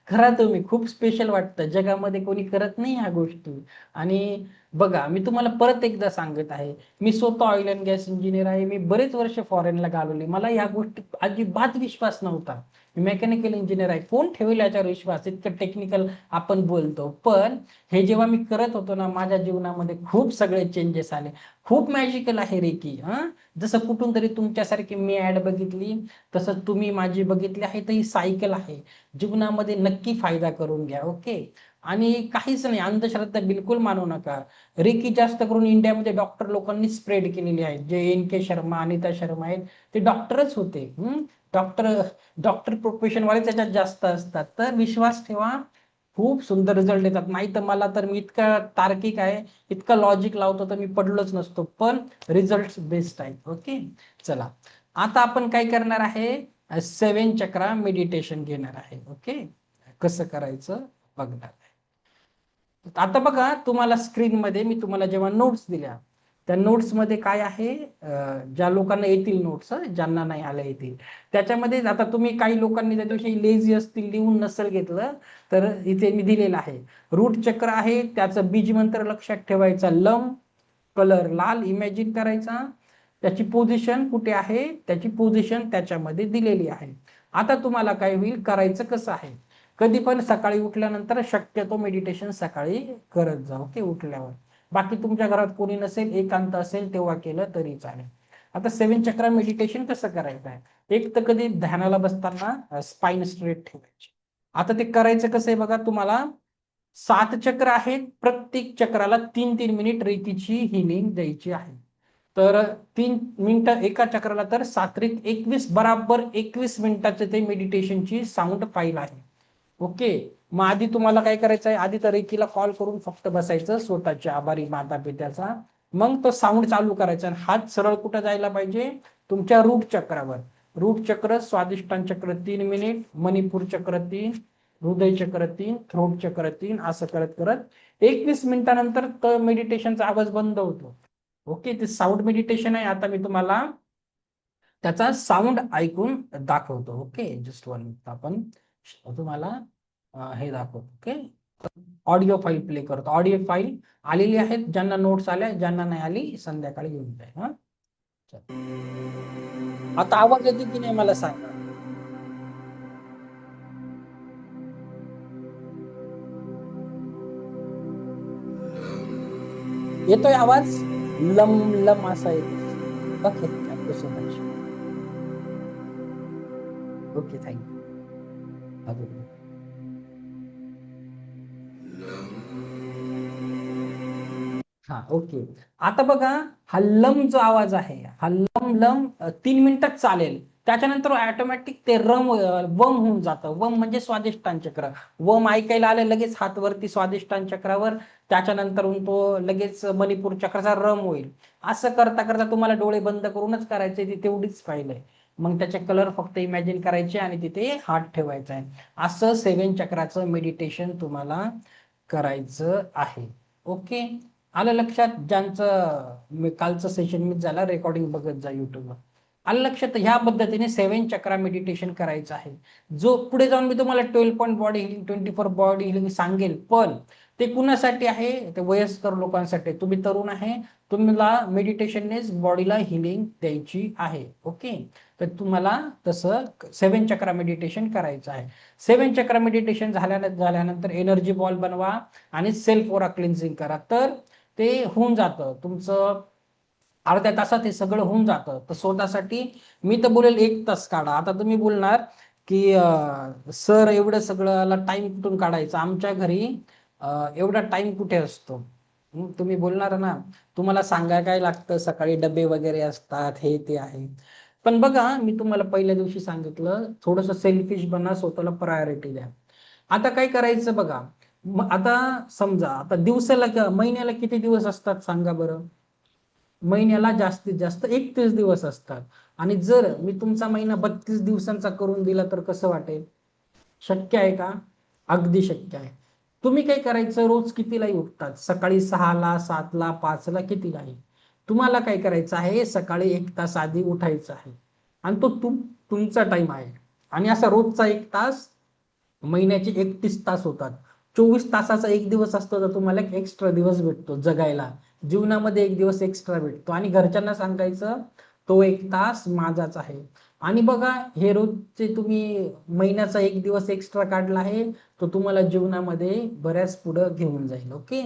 खरा तुम्ही खूप स्पेशल वाटतं, जगामध्ये कोणी करत नाही ह्या गोष्टी. आणि बघा, मी तुम्हाला परत एकदा सांगत आहे, मी स्वतः ऑइल अँड गॅस इंजिनियर आहे. मी बरेच वर्ष फॉरेनला घालवले. मला ह्या गोष्टी अजिबात विश्वास नव्हता. मी मेकॅनिकल इंजिनियर आहे, कोण ठेवेल याच्यावर विश्वास? इतकं टेक्निकल आपण बोलतो. पण हे जेव्हा मी करत होतो ना, माझ्या जीवनामध्ये खूप सगळे चेंजेस आले. खूप मॅजिकल आहे रेकी. जसं कुठून तरी तुमच्यासारखी मी ऍड बघितली, तसं तुम्ही माझी बघितली आहे, तर ही सायकल आहे. जीवनामध्ये नक्की फायदा करून घ्या. ओके. आणि काहीच नाही, अंधश्रद्धा बिलकुल मानू नका. रेकी जास्त करून इंडियामध्ये डॉक्टर लोकांनी स्प्रेड केलेली आहे. जे NK शर्मा, अनिता शर्मा आहेत, ते डॉक्टरच होते. डॉक्टर डॉक्टर प्रोफेशन वाले त्याच्यात जास्त असतात. तर विश्वास ठेवा, खूप सुंदर रिझल्ट येतात. नाही तर मला तर, मी इतका तार्किक आहे, इतका लॉजिक लावतो, तर मी पडलोच नसतो. पण रिझल्ट बेस्ट आहेत. ओके. चला, आता आपण काय करणार आहे, 7 चक्रा मेडिटेशन घेणार आहे. ओके, कसं करायचं बघणार आहे. आता बघा, तुम्हाला स्क्रीन मध्ये मी तुम्हाला जेव्हा नोट्स दिल्या, त्या नोट्स मध्ये काय आहे, ज्या लोकांना येतील नोट्स, ज्यांना नाही आल्या येतील, त्याच्यामध्ये आता तुम्ही, काही लोकांनी त्या दिवशी लेझी असतील, लिहून नसेल घेतलं, तर इथे मी दिलेलं आहे. रूट चक्र आहे, त्याचं बीज मंत्र लक्षात ठेवायचा, लम, कलर लाल इमॅजिन करायचा, त्याची पोझिशन कुठे आहे, त्याची पोझिशन त्याच्यामध्ये दिलेली आहे. आता तुम्हाला काय होईल, करायचं कसं आहे, कधी पण सकाळी उठल्यानंतर शक्यतो मेडिटेशन सकाळी करत जा. ओके, उठल्यावर. बाकी तुमच्या घरात कोणी नसेल, एकांत असेल, तेव्हा केलं तरी चालेल. आता 7 चक्रा मेडिटेशन कसं करायचं आहे, एक तर कधी ध्यानाला बसताना स्पाइन स्ट्रेट ठेवायची. आता ते करायचं कसं आहे बघा, तुम्हाला 7 चक्र आहेत, प्रत्येक चक्राला 3-3 मिनिट रेकीची हिलिंग द्यायची आहे. तर 3 मिनिटं एका चक्राला, तर 7-21 बराबर 21 मिनिटाचे ते मेडिटेशनची साऊंड फाईल आहे. ओके. मग आधी तुम्हाला काय करायचं आहे, आधी तर रेकीला कॉल करून फक्त बसायचं, स्वतःच्या आभारी माता पित्याचा. मग तो साऊंड चालू करायचा, आणि हात सरळ कुठं जायला पाहिजे, तुमच्या रूट चक्रावर. रूट चक्र, स्वादिष्टान चक्र 3 मिनिट, मणिपूर चक्र 3, हृदय चक्र 3, थ्रोट चक्र 3, असं करत करत 21 मिनिटानंतर मेडिटेशनचा आवाज बंद होतो. ओके, ते साऊंड मेडिटेशन आहे. आता मी तुम्हाला त्याचा साऊंड ऐकून दाखवतो. Okay, just one minute. आपण तुम्हाला हे दाखवतो. ओके, ऑडिओ फाईल प्ले करतो. ऑडिओ फाईल आलेली आहेत, ज्यांना नोट्स आल्या, ज्यांना नाही आली संध्याकाळी घेऊन जाईल. आता आवाज येते की नाही मला सांगा. येतोय आवाज? लम लम असा येतो. Okay, thank you so much. Okay, thank you. हा, ओके. आता बघा, हा लम जो आवाज आहे, हा लम लम 3 मिनिटात चालेल. त्याच्यानंतर ऑटोमॅटिक ते वम होऊन जातं. वम म्हणजे स्वादिष्टान चक्र. वम ऐकायला आलं, लगेच हात वरती स्वादिष्टान चक्रावर, त्याच्यानंतर तो लगेच मणिपूर चक्राचा रम होईल. असं करता करता तुम्हाला डोळे बंद करूनच करायचे, ती तेवढीच फाईल आहे. मग त्याचे कलर फक्त इमॅजिन करायचे, आणि तिथे हात ठेवायचा आहे. असं 7 चक्राचं मेडिटेशन तुम्हाला करायचं आहे. ओके, आलं लक्षात? ज्यांचं कालचं सेशन मिस झाला, रेकॉर्डिंग बघत जा युट्यूबवर. आलं लक्षात? ह्या पद्धतीने 7 चक्रा मेडिटेशन करायचं आहे. जो पुढे जाऊन मी तुम्हाला 12 point body healing, 24 body healing सांगेल, पण ते कुणासाठी आहे, ते वयस्कर लोकांसाठी. तुम्ही तरुण आहे, तुम्हाला मेडिटेशननेच बॉडीला हिलिंग द्यायची आहे. ओके, तर तुम्हाला तसं 7 चक्रा मेडिटेशन करायचं आहे. 7 चक्रा मेडिटेशन झाल्यानंतर एनर्जी बॉल बनवा, आणि सेल्फ ओरा क्लिन्झिंग करा. तर ते होऊन जातं तुमचं, अर्ध्या तासात हे सगळं होऊन जातं. तर स्वतःसाठी मी तर बोलेल 1 तास काढा. आता तुम्ही बोलणार की सर, एवढं सगळं टाइम कुठून काढायचा, आमच्या घरी एवढा टाइम कुठे असतो. तुम्ही बोलणार ना, तुम्हाला सांगायला काय लागतं, सकाळी डबे वगैरे असतात, हे ते आहे. पण बघा, मी तुम्हाला पहिल्या दिवशी सांगितलं, थोडस सेल्फिश बना, स्वतःला प्रायोरिटी द्या. आता काय करायचं बघा, आता समजा, आता दिवसाला, महिन्याला किती दिवस असतात सांगा बरं? महिन्याला जास्तीत जास्त 31 दिवस असतात. आणि जर मी तुमचा महिना 32 दिवसांचा करून दिला, तर कसं वाटेल? शक्य आहे का? अगदी शक्य आहे. तुम्ही काय करायचं, रोज कितीलाही उठतात, सकाळी 6ला, 7ला, 5ला, कितीलाही. तुम्हाला काय करायचं आहे, सकाळी 1 तास आधी उठायचं आहे आणि तो तुमचा टाइम आहे. आणि असा रोजचा 1 तास, महिन्याचे 31 तास होतात. 24 तासाचा एक दिवस असतो, तर तुम्हाला एक एक्स्ट्रा दिवस भेटतो जगायला. जीवनामध्ये एक दिवस एक्स्ट्रा भेटतो आणि घरच्यांना सांगायचं तो 1 तास माझाच आहे. आणि बघा, हे रोजचे तुम्ही महिन्याचा एक दिवस एक्स्ट्रा काढला आहे, तो तुम्हाला जीवनामध्ये बऱ्याच पुढं घेऊन जाईल. ओके,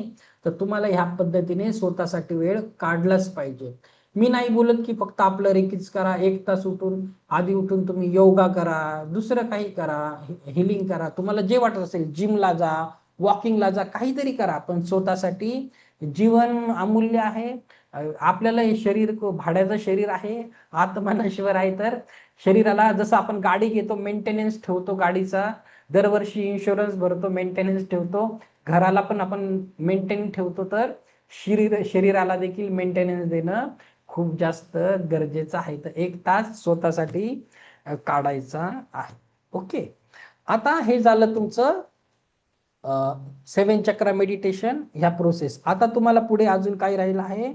तर तुम्हाला ह्या पद्धतीने स्वतःसाठी वेळ काढलाच पाहिजे. मी नाही बोलत की फक्त आपलं रेकीच करा, 1 तास उठून आधी उठून तुम्ही योगा करा, दुसरं काही करा, हिलिंग करा, तुम्हाला जे वाटत असेल, जिमला जा, वॉकिंगला जा, काहीतरी करा, पण स्वतःसाठी. जीवन अमूल्य आहे. आपल्याला हे शरीर भाड्याचं शरीर आहे, आत्मा नश्वर आहे. तर शरीराला जसं आपण गाडी घेतो, मेंटेनन्स ठेवतो गाडीचा, दरवर्षी इन्शुरन्स भरतो, मेंटेनन्स ठेवतो, घराला पण आपण मेंटेन ठेवतो, तर शरीराला देखील मेंटेनन्स देणं खूप जास्त गरजेचं आहे. तर 1 तास स्वतःसाठी काढायचा आहे. ओके, आता हे झालं तुमचं 7 चक्र मेडिटेशन ह्या प्रोसेस. आता तुम्हाला पुढे अजून काय राहिलं आहे,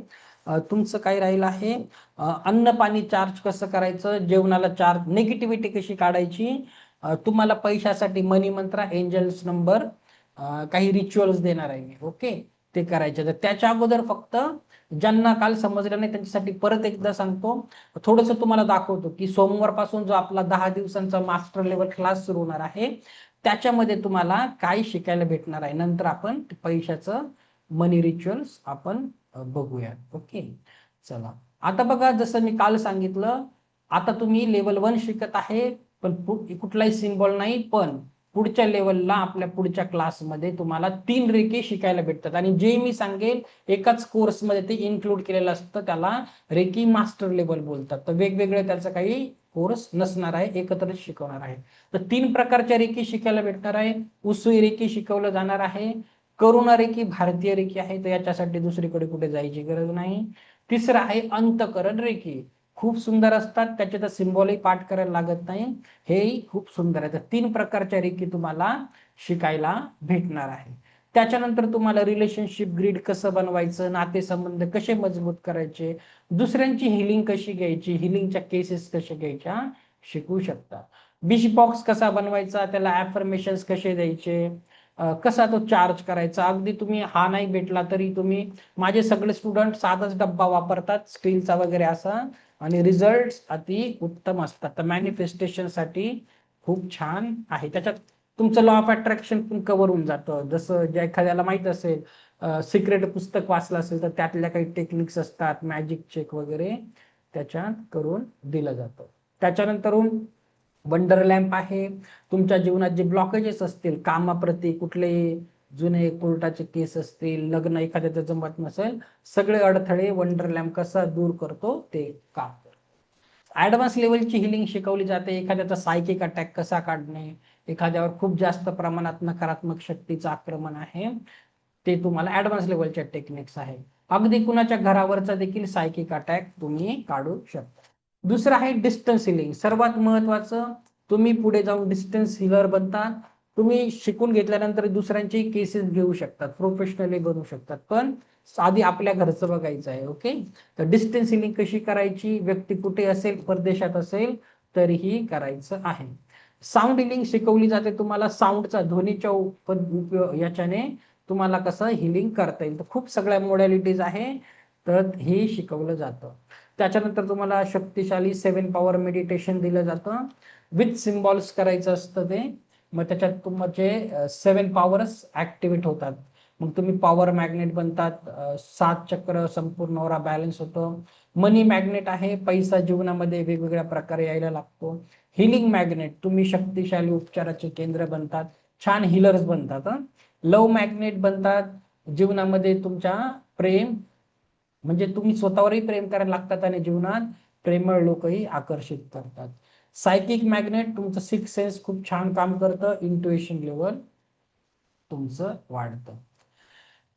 तुमचं काय राहिलं आहे, अन्न पाणी चार्ज कसं करायचं, जेवणाला चार्ज, निगेटिव्हिटी कशी काढायची, तुम्हाला पैशासाठी मनी मंत्र, एंजल्स नंबर, काही रिच्युअल्स देणार आहे मी. ओके, ते करायचे. तर त्याच्या अगोदर फक्त ज्यांना काल समजलं नाही त्यांच्यासाठी परत एकदा सांगतो, थोडस तुम्हाला दाखवतो की सोमवारपासून जो आपला 10 दिवसांचा मास्टर लेवल क्लास सुरू होणार आहे, त्याच्यामध्ये तुम्हाला काय शिकायला भेटणार आहे. नंतर आपण पैशाचं मनी रिच्युअल्स आपण बघूया. ओके, चला. आता बघा, जसं मी काल सांगितलं, आता तुम्ही लेवल 1 शिकत आहे, पण कुठलाही सिम्बॉल नाही, पण पुढच्या लेवलला आपल्या पुढच्या क्लासमध्ये तुम्हाला 3 रेकी शिकायला भेटतात. आणि जे मी सांगेल एकाच कोर्समध्ये ते इन्क्लूड केलेलं असतं, त्याला रेकी मास्टर लेवल बोलतात. तर वेगवेगळे त्याचं काही कोर्स नसणार आहे, एकत्रच शिकवणार आहे. तर 3 प्रकारच्या रेकी शिकायला भेटणार आहे. उसुई रेकी शिकवलं जाणार आहे, करुणा रेकी भारतीय रेकी आहे, तर याच्यासाठी दुसरीकडे कुठे जायची गरज नाही. तिसरं आहे अंतकरण रेकी, खूप सुंदर असतात, त्याचे तर सिम्बॉलही पाठ करायला लागत नाही, हेही खूप सुंदर आहे. तर 3 प्रकारच्या रेकी तुम्हाला शिकायला भेटणार आहे. त्याच्यानंतर तुम्हाला रिलेशनशिप ग्रीड कसं बनवायचं, नातेसंबंध कसे मजबूत करायचे, दुसऱ्यांची हिलिंग कशी घ्यायची, हिलिंगच्या केसेस कशा घ्यायच्या शिकू शकता. विश बॉक्स कसा बनवायचा, त्याला ॲफर्मेशन्स कसे द्यायचे, कसा तो चार्ज करायचा. अगदी तुम्ही हा नाही भेटला तरी तुम्ही, माझे सगळे स्टुडंट साधाच डब्बा वापरतात स्टीलचा वगैरे असा, आणि रिझल्ट अति उत्तम असतात. तर मॅनिफेस्टेशनसाठी खूप छान आहे. त्याच्यात तुमचं लॉ ऑफ अट्रॅक्शन पण कव्हर होऊन जातं. जसं ज्या एखाद्याला माहित असेल, सिक्रेट पुस्तक वाचलं असेल, तर त्यातल्या काही टेक्निक्स असतात, मॅजिक चेक वगैरे त्याच्यात करून दिलं जातं. त्याच्यानंतरून वंडर लॅम्प आहे. तुमच्या जीवनात जे ब्लॉकेजेस असतील, कामाप्रती कुठले जुने कोर्टाचे केस असतील, लग्न एखाद्याचं जमत नसेल, सगळे अडथळे वंडर लॅम्प कसा दूर करतो ते काम करतो. ऍडव्हान्स लेवलची हिलिंग शिकवली जाते. एखाद्याचा सायकिक अटॅक कसा काढणे, एखाद्यावर खूप जास्त प्रमाणात नकारात्मक शक्तीचं आक्रमण आहे, ते तुम्हाला ऍडव्हान्स लेवलच्या टेक्निक्स आहे. अगदी कुणाच्या घरावरचा देखील सायकिक अटॅक तुम्ही काढू शकता. दुसरं आहे डिस्टन्स हिलिंग. सर्वात महत्वाचं, तुम्ही पुढे जाऊन डिस्टन्स हिलर बनता. तुम्ही शिकून घेतल्यानंतर दुसऱ्यांची केसेस घेऊ शकतात, प्रोफेशनली बनवू शकतात, पण आधी आपल्या घरचं बघायचं आहे. ओके, तर डिस्टन्स हिलिंग कशी करायची, व्यक्ती कुठे असेल, परदेशात असेल तरीही करायचं आहे. साऊंड हिलिंग शिकवली जाते तुम्हाला, साऊंडचा, ध्वनीच्या याच्याने तुम्हाला कसं हिलिंग करता येईल. तर खूप सगळ्या मोडॅलिटीज आहे, तर हे शिकवलं जातं. त्याच्यानंतर तुम्हाला शक्तिशाली 7 पॉवर मेडिटेशन दिलं जातं, विथ सिम्बॉल्स करायचं असतं ते. मग त्याच्यात तुमचे 7 पॉवर्स ऍक्टिव्हेट होतात. मग तुम्ही पॉवर मॅग्नेट बनतात, 7 चक्र संपूर्ण ओरा बॅलन्स होतं. मनी मॅग्नेट आहे, पैसा जीवनामध्ये वेगवेगळ्या प्रकारे यायला लागतो. हिलिंग मॅग्नेट, तुम्ही शक्तिशाली उपचाराचे केंद्र बनतात, छान हिलर्स बनतात. लव मॅग्नेट बनतात, जीवनामध्ये तुमच्या प्रेम, म्हणजे तुम्ही स्वतःवरही प्रेम करायला लागतात आणि जीवनात प्रेमळ लोकही आकर्षित करतात. सायकिक मॅग्नेट, तुमचं 6 सेन्स खूप छान काम करतं, इंट्युएशन लेवल तुमचं वाढतं.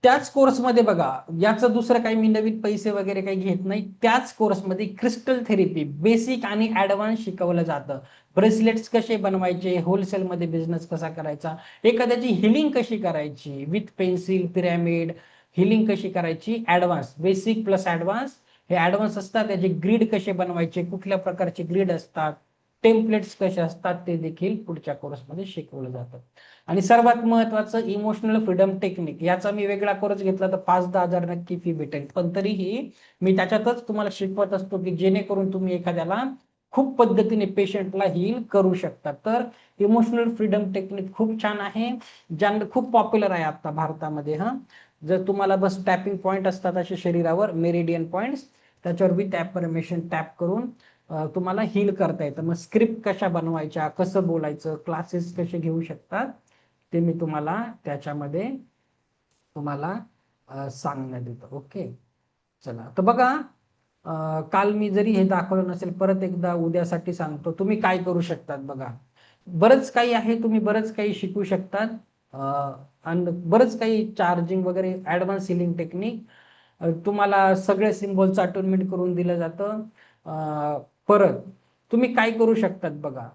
त्याच कोर्समध्ये बघा, याचं दुसरं काही मी नवीन पैसे वगैरे काही घेत नाही, त्याच कोर्समध्ये क्रिस्टल थेरपी बेसिक आणि ऍडव्हान्स शिकवलं जातं. ब्रेसलेट्स कसे बनवायचे, होलसेलमध्ये बिझनेस कसा करायचा, एखाद्याची हिलिंग कशी करायची विथ पेन्सिल पिरॅमिड, हिलिंग कशी करायची, ऍडव्हान्स, बेसिक प्लस ऍडव्हान्स, हे ऍडव्हान्स असतात. त्याचे ग्रीड कसे बनवायचे, कुठल्या प्रकारचे ग्रीड असतात, टेम्पलेट्स कसे असतात, ते देखील पुढच्या कोर्समध्ये शिकवलं जातं. आणि सर्वात महत्वाचं इमोशनल फ्रीडम टेक्निक, याचा मी वेगळा कोर्स घेतला तर 5-10 हजार नक्की फी भेटेल, पण तरीही मी त्याच्यातच तुम्हाला शिकवत असतो की जेणेकरून तुम्ही एखाद्याला खूप पद्धतीने पेशंटला हील करू शकता. तर इमोशनल फ्रीडम टेक्निक खूप छान आहे, ज्यांना खूप पॉप्युलर आहे आता भारतामध्ये. जर तुम्हाला बस टॅपिंग पॉइंट असतात असे शरीरावर, मेरिडियन पॉइंट्स, त्याच्यावर विथ ॲफर्मेशन टॅप करून तुम्हाला हील करता येतं. मग स्क्रिप्ट कशा बनवायच्या, कसं बोलायचं, क्लासेस कसे घेऊ शकतात, ते मी तुम्हाला त्याच्यामध्ये तुम्हाला सांगण्यात येतं. ओके, चला तर बघा, काल मी जरी हे दाखवलं नसेल, परत एकदा उद्यासाठी सांगतो. तुम्ही काय करू शकतात बघा, बरंच काही आहे, तुम्ही बरंच काही शिकू शकतात. आणि बरंच काही चार्जिंग वगैरे ऍडव्हान्स हिलिंग टेक्निक, तुम्हाला सगळे सिम्बॉलचं अटोनमेंट करून दिलं जातं. परत तुम्ही काय करू शकतात बघा,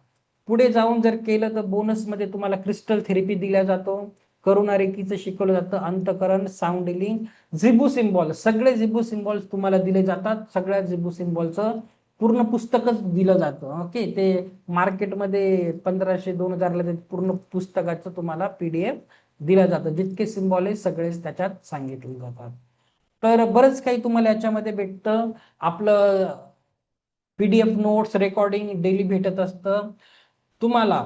पुढे जाऊन जर केलं तर बोनसमध्ये तुम्हाला क्रिस्टल थेरपी दिला जातो, करुणा रेकीचं शिकवलं जातं, अंतकरण, साऊंड हिलिंग, झिबू सिम्बॉल, सगळे झिबू सिम्बॉल्स तुम्हाला दिले जातात. सगळ्या झिबू सिम्बॉलचं पूर्ण पुस्तकच दिलं जातं. ओके, ते मार्केटमध्ये 1500-2000ला ते पूर्ण पुस्तकाचं तुम्हाला PDF दिलं जातं. जितके सिम्बॉल आहे सगळेच त्याच्यात सांगितले जातात. तर बरंच काही तुम्हाला याच्यामध्ये भेटतं. आपलं PDF नोट्स, रेकॉर्डिंग डेली भेटत असतं तुम्हाला.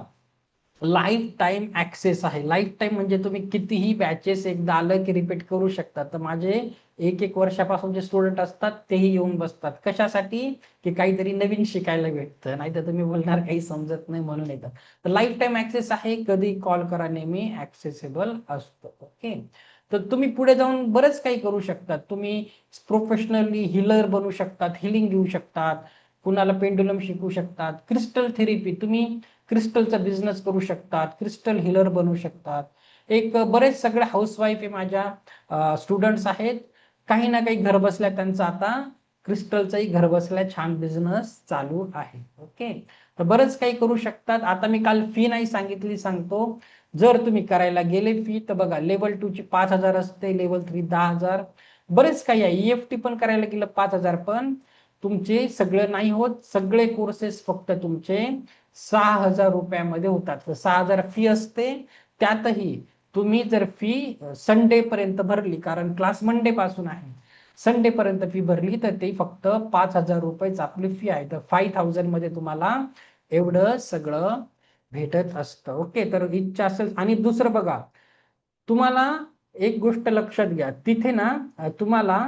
लाईफ टाईम ऍक्सेस आहे. लाईफ टाईम म्हणजे तुम्ही कितीही बॅचेस एकदा आलं की रिपीट करू शकता. तर माझे 1-1 वर्षापासून जे स्टुडंट असतात तेही येऊन बसतात. कशासाठी, की काहीतरी नवीन शिकायला भेटतं, नाही तर तुम्ही बोलणार काही समजत नाही म्हणून येतात. तर लाईफ टाईम ऍक्सेस आहे, कधी कॉल करा, नेहमी ऍक्सेसेबल असतो. ओके, तर तुम्ही पुढे जाऊन बरंच काही करू शकतात. तुम्ही प्रोफेशनली हिलर बनू शकतात, हिलिंग घेऊ शकतात, कुणाला पेंडुलम शिकू शकतात, क्रिस्टल थेरपी, तुम्ही क्रिस्टलचा बिझनेस करू शकतात, क्रिस्टल हिलर बनवू शकतात. एक बरेच सगळे हाऊसवाईफ आहे माझ्या, स्टुडंट्स आहेत, काही ना काही घर बसल्या त्यांचा आता क्रिस्टलचाही घर बसल्या छान बिझनेस चालू आहे. ओके, तर बरंच काही करू शकतात. आता मी काल फी नाही सांगितली, सांगतो. जर तुम्ही करायला गेले फी तर बघा, लेवल 2 ची 5,000 असते, लेवल 3 10,000, बरेच काही आहे. EFT पण करायला गेलं 5,000, पण तुमचे सगळं नाही होत. सगळे कोर्सेस फक्त तुमचे 6,000 रुपयामध्ये होतात. तर 6,000 फी असते. त्यातही तुम्ही जर फी संडे पर्यंत भरली, कारण क्लास मंडे पासून आहे, संडे पर्यंत फी भरली तर ते फक्त 5,000 रुपयेच आपली फी आहे. तर 5,000 मध्ये तुम्हाला एवढं सगळं भेटत असतं. ओके, तर इच्छा असेल. आणि दुसरं बघा, तुम्हाला एक गोष्ट लक्षात घ्या, तिथे ना तुम्हाला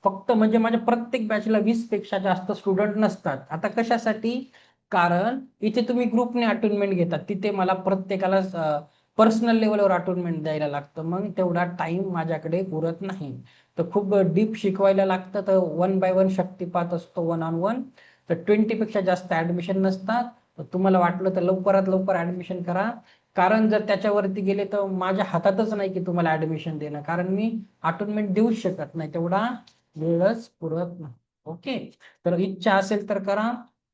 फक्त म्हणजे माझ्या प्रत्येक बॅचला 20 पेक्षा जास्त स्टुडंट नसतात. आता कशासाठी, कारण इथे तुम्ही ग्रुपने अटोनमेंट घेतात, तिथे मला प्रत्येकाला पर्सनल लेवलवर अटोनमेंट द्यायला लागतं. मग तेवढा टाइम माझ्याकडे उरत नाही. तर खूप डीप शिकवायला लागतं. तर 1 बाय 1 शक्तिपात असतो, 1-on-1. तर 20 पेक्षा जास्त ऍडमिशन नसतात. तर तुम्हाला वाटलं तर लवकरात लवकर ऍडमिशन करा, कारण जर त्याच्यावरती गेले तर माझ्या हातातच नाही की तुम्हाला ऍडमिशन देणं, कारण मी अटोनमेंट देऊच शकत नाही, तेवढा वेळच पुरत नाही. ओके, तर इच्छा असेल तर करा,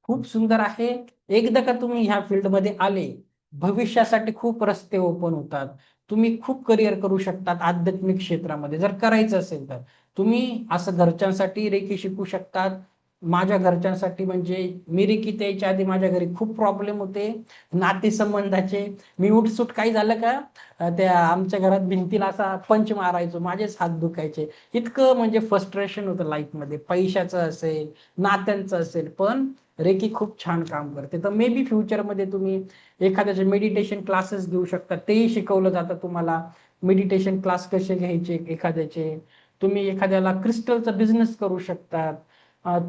खूप सुंदर आहे. एकदा का तुम्ही ह्या फील्डमध्ये आले, भविष्यासाठी खूप रस्ते ओपन होतात. तुम्ही खूप करिअर करू शकतात आध्यात्मिक क्षेत्रामध्ये जर करायचं असेल तर. तुम्ही असं घरच्यांसाठी रेकी शिकू शकतात. माझ्या घरच्यांसाठी म्हणजे मी रेकीत यायच्या आधी माझ्या घरी खूप प्रॉब्लेम होते नातेसंबंधाचे. मी उठसूट काही झालं का त्या आमच्या घरात भिंतीला असा पंच मारायचो, माझेच हात दुखायचे. इतकं म्हणजे फ्रस्ट्रेशन होतं लाईफमध्ये, पैशाचं असेल, नात्यांचं असेल. पण रेकी खूप छान काम करते. तर मे बी फ्युचरमध्ये तुम्ही एखाद्याचे मेडिटेशन क्लासेस घेऊ शकता, तेही शिकवलं जातं तुम्हाला. मेडिटेशन क्लास कसे घ्यायचे एखाद्याचे. तुम्ही एखाद्याला क्रिस्टलचा बिझनेस करू शकतात.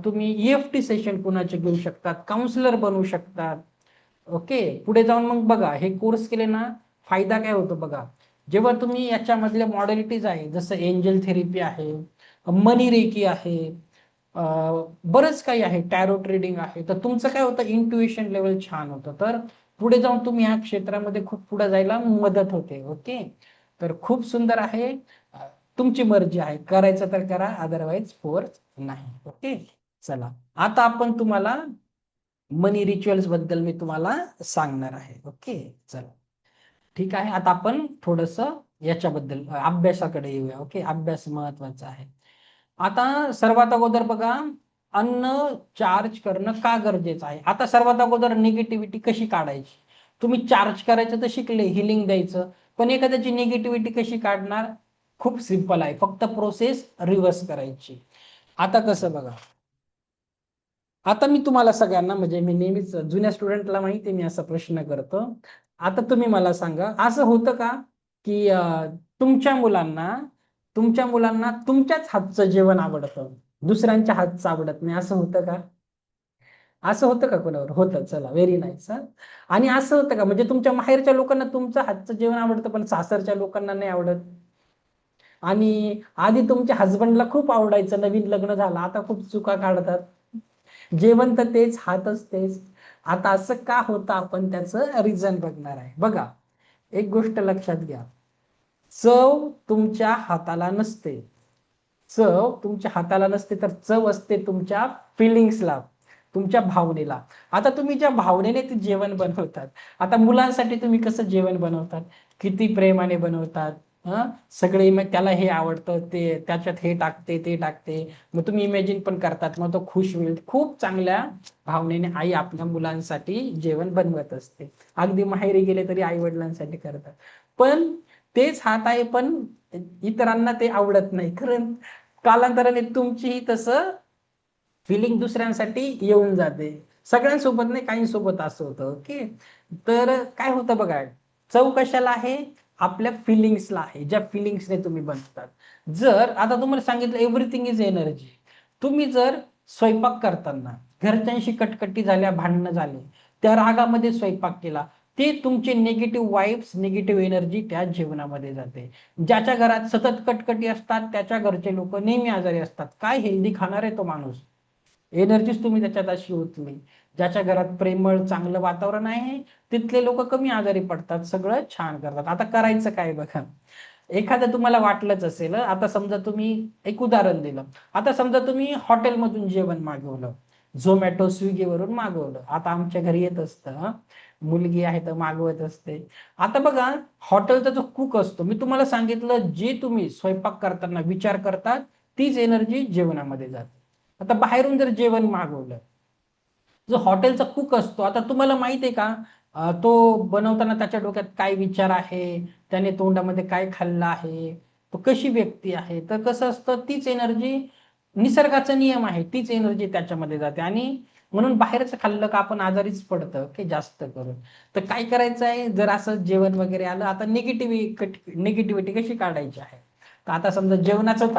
तुम्ही EFT सेशन कुणाचे घेऊ शकतात, काउन्सिलर बनवू शकतात. ओके, पुढे जाऊन मग बघा, हे कोर्स केले ना फायदा काय होतो बघा. जेव्हा तुम्ही याच्यामधल्या मॉडेलिटीज आहे, जसं एंजल थेरपी आहे, मनी रेकी आहे, बरंच काही आहे, टॅरो ट्रेडिंग आहे, तर तुमचं काय होतं, इंट्युएशन लेवल छान होतं. तर पुढे जाऊन तुम्ही ह्या क्षेत्रामध्ये खूप पुढे जायला मदत होते. ओके, तर खूप सुंदर आहे. तुमची मर्जी आहे, करायचं तर करा, अदरवाईज फोर्स नाही. ओके, चला आता आपण तुम्हाला मनी रिच्युअल्स बद्दल मी तुम्हाला सांगणार आहे. ओके, चला ठीक आहे. आता आपण थोडस याच्याबद्दल अभ्यासाकडे येऊया. ओके, अभ्यास महत्वाचा आहे. आता सर्वात अगोदर बघा, अन्न चार्ज करणं का गरजेचं आहे. आता सर्वात अगोदर निगेटिव्हिटी कशी काढायची. तुम्ही चार्ज करायचं तर शिकले, हिलिंग द्यायचं, पण एखाद्याची निगेटिव्हिटी कशी काढणार. खूप सिंपल आहे, फक्त प्रोसेस रिव्हर्स करायची. आता कसं बघा, आता मी तुम्हाला सगळ्यांना, म्हणजे मी नेहमीच जुन्या स्टुडंटला माहिती मी असा प्रश्न करतो. आता तुम्ही मला सांगा, असं होतं का की तुमच्या मुलांना तुमच्या मुलांना तुमच्याच हातचं जेवण आवडतं, दुसऱ्यांच्या हातचं आवडत नाही, असं होतं का. असं होतं का कोणावर. होतं, चला व्हेरी नाईस. आणि असं होतं का, म्हणजे तुमच्या माहेरच्या लोकांना तुमचं हातचं जेवण आवडतं पण सासरच्या लोकांना नाही आवडत. आणि आधी तुमच्या हसबंडला खूप आवडायचं, नवीन लग्न झालं, आता खूप चुका काढतात. जेवण तर तेच, हातच तेच. आता असं का होतं, आपण त्याचं रिझन बघणार आहे. बघा, एक गोष्ट लक्षात घ्या, चव तुमच्या हाताला नसते. चव तुमच्या हाताला नसते, तर चव असते तुमच्या फिलिंग्सला, तुमच्या भावनेला. आता तुम्ही ज्या भावनेने ते जेवण बनवतात, आता मुलांसाठी तुम्ही कसं जेवण बनवतात, किती प्रेमाने बनवतात. सगळे मग त्याला हे आवडतं, ते त्याच्यात हे टाकते ते टाकते, मग तुम्ही इमॅजिन पण करतात, मग तो खुश होईल. खूप चांगल्या भावनेने आई आपल्या मुलांसाठी जेवण बनवत असते. अगदी माहेरी गेले तरी आई वडिलांसाठी करतात. पण तेच हात आहे, पण इतरांना ते आवडत नाही. कारण कालांतराने तुमचीही तसं फिलिंग दुसऱ्यांसाठी येऊन जाते. सगळ्यांसोबत नाही, काहींसोबत असं होतं. ओके. तर काय होतं बघा, चव कशाला आहे, आपल्या फिलिंग्सला आहे, ज्या फिलिंग्सने तुम्ही बनवतात. जर आता तुम्हाला सांगितलं एव्हरीथिंग इज एनर्जी, तुम्ही जर स्वयंपाक करताना घरच्यांशी कटकटी झाल्या, भांडणं झाले, त्या रागामध्ये स्वयंपाक केला, ते तुमचे निगेटिव्ह वाईब्स, निगेटिव्ह एनर्जी त्या जेवणामध्ये जाते. ज्याच्या घरात सतत कटकटी असतात त्याच्या घरचे लोक नेहमी आजारी असतात. काय हेल्दी खाणार आहे तो माणूस, एनर्जीच तुम्ही त्याच्यात अशी होती. ज्याच्या घरात प्रेमळ चांगलं वातावरण आहे, तिथले लोक कमी आजारी पडतात, सगळं छान करतात. आता करायचं काय बघा, एखादं तुम्हाला वाटलंच असेल, आता समजा तुम्ही, एक उदाहरण दिलं, आता समजा तुम्ही हॉटेलमधून जेवण मागवलं, झोमॅटो स्विगीवरून मागवलं. आता आमच्या घरी येत असतं, मुलगी आहे तर मागवत असते. आता बघा, हॉटेलचा जो कुक असतो, मी तुम्हाला सांगितलं, जे तुम्ही स्वयंपाक करताना विचार करतात तीच एनर्जी जेवणामध्ये जाते. आता बाहेरून जर जेवण मागवलं, जो हॉटेलचा कुक असतो, आता तुम्हाला माहित आहे का, तो बनवताना त्याच्या डोक्यात काय विचार आहे, त्याने तोंडामध्ये काय खाल्लं आहे, तो कशी व्यक्ती आहे. तर कसं असतं, तीच एनर्जी, निसर्गाचा नियम आहे, तीच एनर्जी त्याच्यामध्ये जाते. आणि म्हणून बाहेरचं खाल्लं का आपण आजारीच पडतं की जास्त करून. तर काय करायचं आहे, जर असं जेवण वगैरे आलं, आता निगेटिव्हिटी कशी काढायची आहे. तर आता समजा जेवणाचं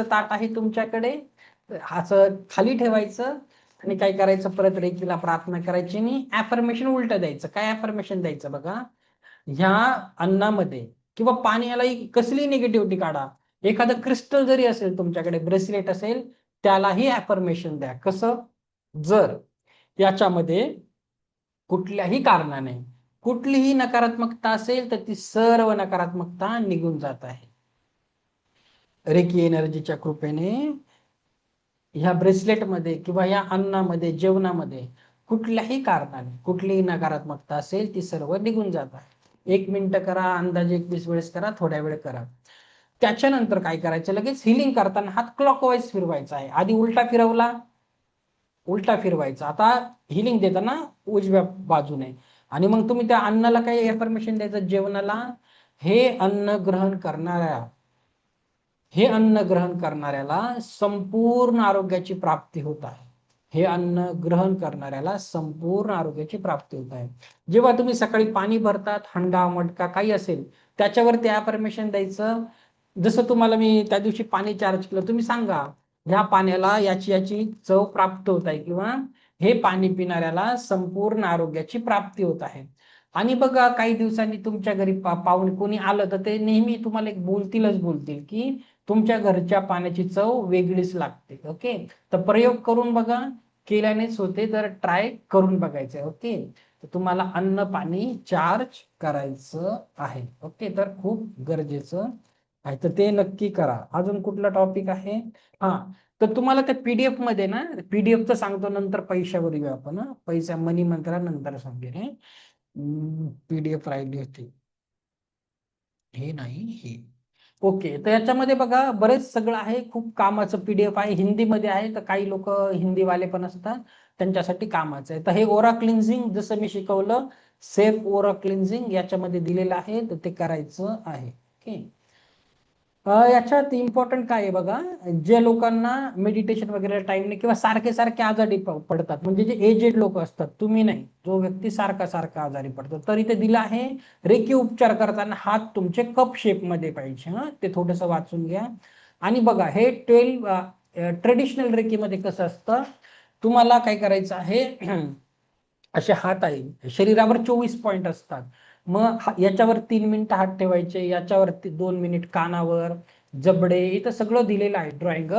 ताट आहे, तुमच्याकडे, असं खाली ठेवायचं, आणि काय करायचं, परत रेकीला प्रार्थना करायची आणि ऍफर्मेशन उलट द्यायचं. काय ऍफर्मेशन द्यायचं बघा, ह्या अन्नामध्ये किंवा पाण्यालाही कसली निगेटिव्हिटी काढा. एखादं क्रिस्टल जरी असेल तुमच्याकडे, ब्रेसलेट असेल, त्यालाही ऍफर्मेशन द्या. कसं, जर याच्यामध्ये कुठल्याही कारणाने कुठलीही नकारात्मकता असेल तर ती सर्व नकारात्मकता निघून जात आहे रेकी एनर्जीच्या कृपेने. ह्या ब्रेसलेटमध्ये किंवा या अन्नामध्ये, जेवणामध्ये कुठल्याही कारणाने कुठलीही नकारात्मकता असेल ती सर्व निघून जात आहे. 1 मिनिट करा, अंदाजे 21 वेळेस करा, थोड्या वेळ करा. त्याच्यानंतर काय करायचं, लगेच हिलिंग करताना हात क्लॉकवाईज फिरवायचा आहे. आधी उलटा फिरवला, उलटा फिरवायचा. आता हिलिंग देताना उजव्या बाजूने. आणि मग तुम्ही त्या अन्नाला काही इन्फॉर्मेशन द्यायचं, जेवणाला, हे अन्न ग्रहण करणाऱ्या हे अन्न ग्रहण करणाऱ्याला संपूर्ण आरोग्याची प्राप्ती होत आहे. हे अन्न ग्रहण करणाऱ्याला संपूर्ण आरोग्याची प्राप्ती होत आहे. जेव्हा तुम्ही सकाळी पाणी भरतात, हंडा मटका काही असेल, त्याच्यावर ते अफर्मेशन द्यायचं. जसं तुम्हाला मी त्या दिवशी पाणी चार्ज केलं, तुम्ही सांगा, ह्या पाण्याला याची याची चव प्राप्त होत आहे, किंवा हे पाणी पिणाऱ्याला संपूर्ण आरोग्याची प्राप्ती होत आहे. आणि बघा, काही दिवसांनी तुमच्या घरी पाहुणे कोणी आलं तर ते नेहमी तुम्हाला एक बोलतील की तुमच्या घरच्या पाण्याची चव वेगळीच लागते. ओके. तर प्रयोग करून बघा, केल्यानेच होते, तर ट्राय करून बघायचंय. ओके. तर तुम्हाला अन्न पाणी चार्ज करायचं आहे. ओके. तर खूप गरजेचं आहे, तर ते नक्की करा. अजून कुठला टॉपिक आहे. हा, तर तुम्हाला त्या पीडीएफ मध्ये ना, पीडीएफचं सांगतो नंतर, पैशावर येऊ आपण. पैसा मनी मंत्रा नंतर सांगेल. पीडीएफ राहिली होती, हे नाही, हे. ओके, तर याच्यामध्ये बघा बरेच सगळं आहे, खूप कामाचं PDF आहे, हिंदीमध्ये आहे. तर काही लोक हिंदीवाले पण असतात, त्यांच्यासाठी कामाचं आहे. तर हे ओरा क्लिन्झिंग जसं मी शिकवलं, सेफ ओरा क्लिन्झिंग याच्यामध्ये दिलेलं आहे, तर ते करायचं आहे. ओके, याच्यात इम्पॉर्टंट काय आहे बघा, जे लोकांना मेडिटेशन वगैरे टाइम नाही किंवा सारखे सारखे आजारी पडतात, म्हणजे जे एजेड लोक असतात, तुम्ही नाही, जो व्यक्ती सारखा सारखा आजारी पडतो, तर इथे दिलं आहे रेकी उपचार करताना हात तुमचे कप शेप मध्ये पाहिजे. ते थोडंसं वाचून घ्या. आणि बघा हे 12 ट्रेडिशनल रेकीमध्ये कसं असतं, तुम्हाला काय करायचं आहे असे हात आहे, शरीरावर 24 पॉइंट असतात. मग याच्यावर 3 मिनिट हात ठेवायचे, याच्यावर 2 मिनिट कानावर, जबडे, इथं सगळं दिलेलं आहे ड्रॉइंग.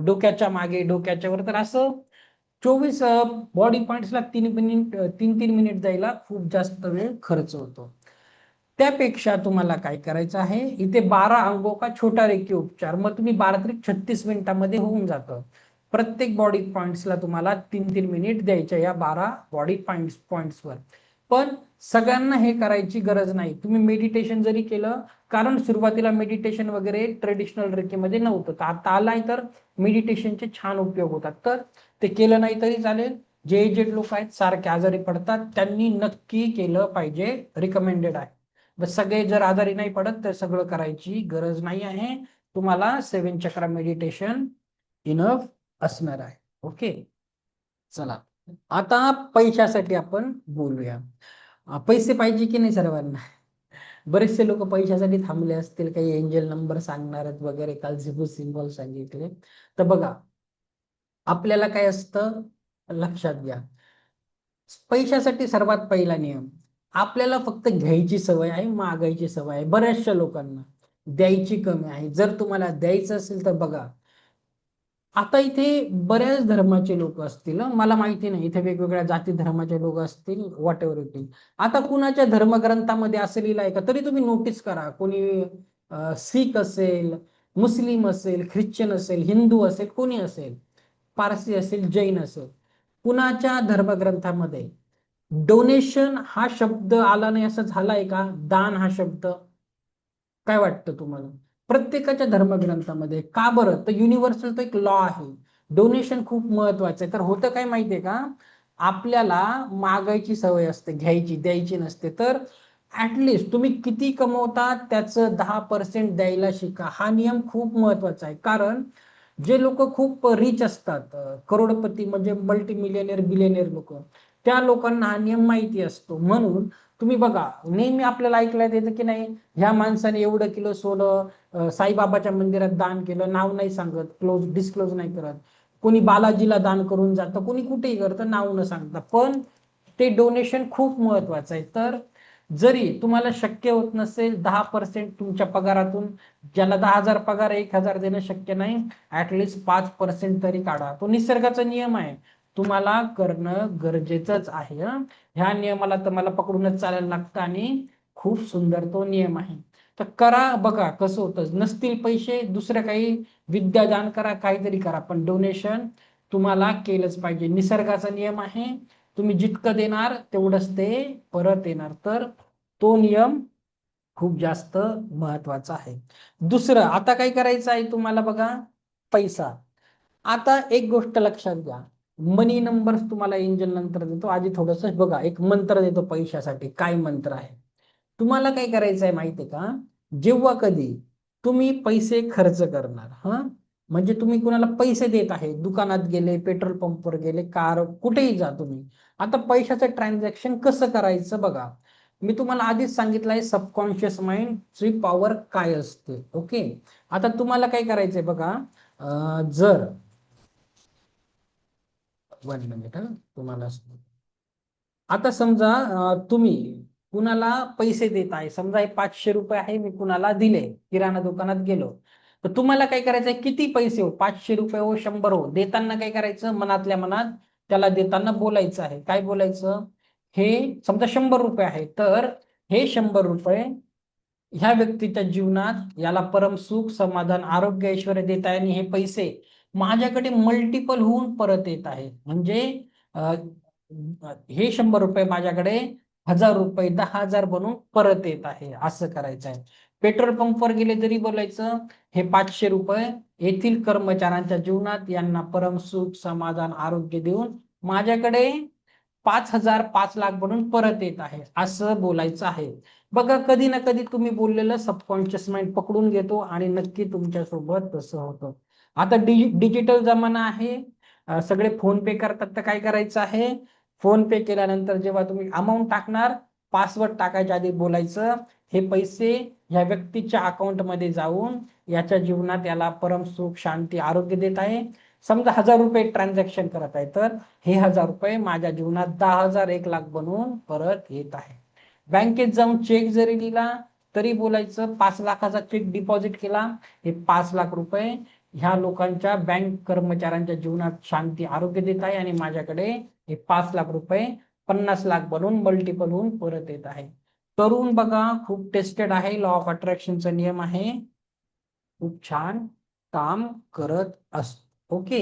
डोक्याच्या मागे, डोक्याच्या वर, तर असं 24 बॉडी पॉइंट्सला 3 मिनिट, 3-3 मिनिट जायला खूप जास्त वेळ खर्च होतो. त्यापेक्षा तुम्हाला काय करायचं आहे, इथे 12 अंगों का छोटा रेखीय उपचार, मग तुम्ही 12 त्रिक 36 मिनिटामध्ये होऊन जातं. प्रत्येक बॉडी पॉइंट्सला तुम्हाला 3-3 मिनिट द्यायच्या या 12 बॉडी पॉइंट्सवर. पण सगळ्यांना हे करायची गरज नाही. तुम्ही मेडिटेशन जरी केलं, कारण सुरुवातीला मेडिटेशन वगैरे ट्रेडिशनल रेकीमध्ये नव्हतं, तर आता आलाय तर मेडिटेशनचे छान उपयोग होतात. तर ते केलं नाही तरी चालेल. जे जे लोक आहेत सारखे आजारी पडतात, त्यांनी नक्की केलं पाहिजे, रिकमेंडेड आहे. सगळे जर आजारी नाही पडत तर सगळं करायची गरज नाही आहे. तुम्हाला 7 चक्रा मेडिटेशन इनफ असणार आहे. ओके, चला आता पैशासाठी आपण बोलूया. पैसे पाहिजे की नाही सर्वांना? बरेचसे लोक पैशासाठी थांबले असतील, काही एंजल नंबर सांगणार आहेत वगैरे, काल झिबू सिम्बॉल सांगितले. तर बघा, आपल्याला काय असतं लक्षात घ्या, पैशासाठी सर्वात पहिला नियम, आपल्याला फक्त घ्यायची सवय आहे, मागायची सवय आहे. बऱ्याचशा लोकांना द्यायची कमी आहे. जर तुम्हाला द्यायचं असेल तर बघा, आता इथे बऱ्याच धर्माचे लोक असतील, मला माहिती नाही, इथे वेगवेगळ्या जाती धर्माचे लोक असतील, व्हॉट एव्हर इट इज. आता कुणाच्या धर्मग्रंथामध्ये असं लिहिलं आहे का? तरी तुम्ही नोटीस करा, कोणी शीख असेल, मुस्लिम असेल, ख्रिश्चन असेल, हिंदू असेल, कोणी असेल, पारसी असेल, जैन असेल, कुणाच्या धर्मग्रंथामध्ये डोनेशन हा शब्द आला नाही असं झालाय का? दान हा शब्द, काय वाटतं तुम्हाला? प्रत्येकाच्या धर्मग्रंथामध्ये का बरं? तर युनिव्हर्सल तो एक लॉ आहे, डोनेशन खूप महत्वाचं आहे. तर होतं काय माहितीये का, आपल्याला मागायची सवय असते, घ्यायची, द्यायची नसते. तर ऍटलिस्ट तुम्ही किती कमवता त्याचं 10% द्यायला शिका. हा नियम खूप महत्वाचा आहे. कारण जे लोक खूप रिच असतात, करोडपती म्हणजे मल्टी मिलियनेर, बिलियनेर लोक, त्या लोकांना हा नियम माहिती असतो. म्हणून तुम्ही बघा, नेहमी आपल्याला ऐकण्यात येतं की नाही, ह्या माणसाने एवढं किलो सोनं साईबाबाच्या मंदिरात दान केलं, नाव नाही सांगत, डिस्क्लोज नाही करत. कोणी बालाजीला दान करून जातं, कोणी कुठेही करतं, नाव न सांगता. पण ते डोनेशन खूप महत्वाचं आहे. तर जरी तुम्हाला शक्य होत नसेल 10% तुमच्या पगारातून, ज्याला 10,000 पगार 1,000 देणं शक्य नाही, ऍटलिस्ट 5% तरी काढा. तो निसर्गाचा नियम आहे, तुम्हाला करणं गरजेचंच आहे. ह्या नियमाला तर मला पकडूनच चालायला लागतं, आणि खूप सुंदर तो नियम आहे. तर करा, बघा कसं होतं. नसतील पैसे, दुसरं काही विद्यादान करा, काहीतरी करा, पण डोनेशन तुम्हाला केलंच पाहिजे. निसर्गाचा नियम आहे, तुम्ही जितकं देणार तेवढंच ते परत येणार. तर तो नियम खूप जास्त महत्वाचा आहे. दुसरं आता काय करायचं आहे तुम्हाला बघा, पैसा. आता एक गोष्ट लक्षात घ्या, मनी नंबर्स तुम्हाला एंजल नंतर देतो, आधी थोडस बघा, एक मंत्र देतो पैशासाठी. काय मंत्र आहे? तुम्हाला काय करायचं आहे माहितीये का, जेव्हा कधी तुम्ही पैसे खर्च करणार, म्हणजे तुम्ही कुणाला पैसे देत आहे, दुकानात गेले, पेट्रोल पंपवर गेले, कार, कुठेही जा तुम्ही, आता पैशाचं ट्रान्झॅक्शन कसं करायचं बघा. मी तुम्हाला आधीच सांगितलं आहे सबकॉन्शियस माइंड ची पॉवर काय असते. ओके, आता तुम्हाला काय करायचंय बघा, जर 1 मिनिट तुम्हाला, आता समजा तुम्ही कुणाला पैसे देत आहे, समजा हे 500 रुपये आहे, मी कुणाला दिले, किराणा दुकानात गेलो, तर तुम्हाला काय करायचंय, किती पैसे हो, 500 रुपये हो, 100 हो, देताना काय करायचं, मनातल्या मनात त्याला देताना बोलायचं आहे. काय बोलायचं? हे समजा 100 रुपये आहे, तर हे 100 रुपये ह्या व्यक्तीच्या जीवनात याला परम सुख, समाधान, आरोग्य, ऐश्वर्य देत आहे, आणि हे पैसे माझ्याकडे मल्टिपल होऊन परत येत आहे. म्हणजे हे 100 रुपये माझ्याकडे 1,000 रुपये, 10,000 बनून परत येत आहे, असं करायचं आहे. पेट्रोल पंपवर गेले तरी बोलायचं हे 500 रुपये येथील कर्मचाऱ्यांच्या जीवनात यांना परम सुख समाधान आरोग्य देऊन माझ्याकडे 5,000 5 लाख बनून परत येत आहे असं बोलायचं आहे. बघा कधी ना कधी तुम्ही बोललेलं सबकॉन्शियस माइंड पकडून घेतो आणि नक्की तुमच्या सोबत तसं होतं. आता डिजिटल जमाना आहे. सगळे फोन पे करतात तर काय करायचं आहे, फोन पे केल्यानंतर जेव्हा तुम्ही अमाऊंट टाकणार पासवर्ड टाकायच्या आधी बोलायचं हे पैसे ह्या व्यक्तीच्या अकाउंटमध्ये जाऊन याच्या जीवनात याला परम सुख शांती आरोग्य देत आहे. समजा 1,000 रुपये ट्रान्झॅक्शन करत आहे तर हे 1,000 रुपये माझ्या जीवनात 10,000 1 लाख बनवून परत येत आहे. बँकेत जाऊन चेक जरी दिला तरी बोलायचं 5 लाखाचा चेक डिपॉझिट केला, हे 5 लाख रुपये ह्या लोकांच्या बँक कर्मचाऱ्यांच्या जीवनात शांती आरोग्य देत आहे आणि माझ्याकडे हे 5 लाख रुपये 50 लाख बनवून मल्टिपल होऊन परत येत आहे. तरुण बघा खूप टेस्टेड आहे, लॉ ऑफ अट्रॅक्शनचा नियम आहे, खूप छान काम करत असतो. ओके,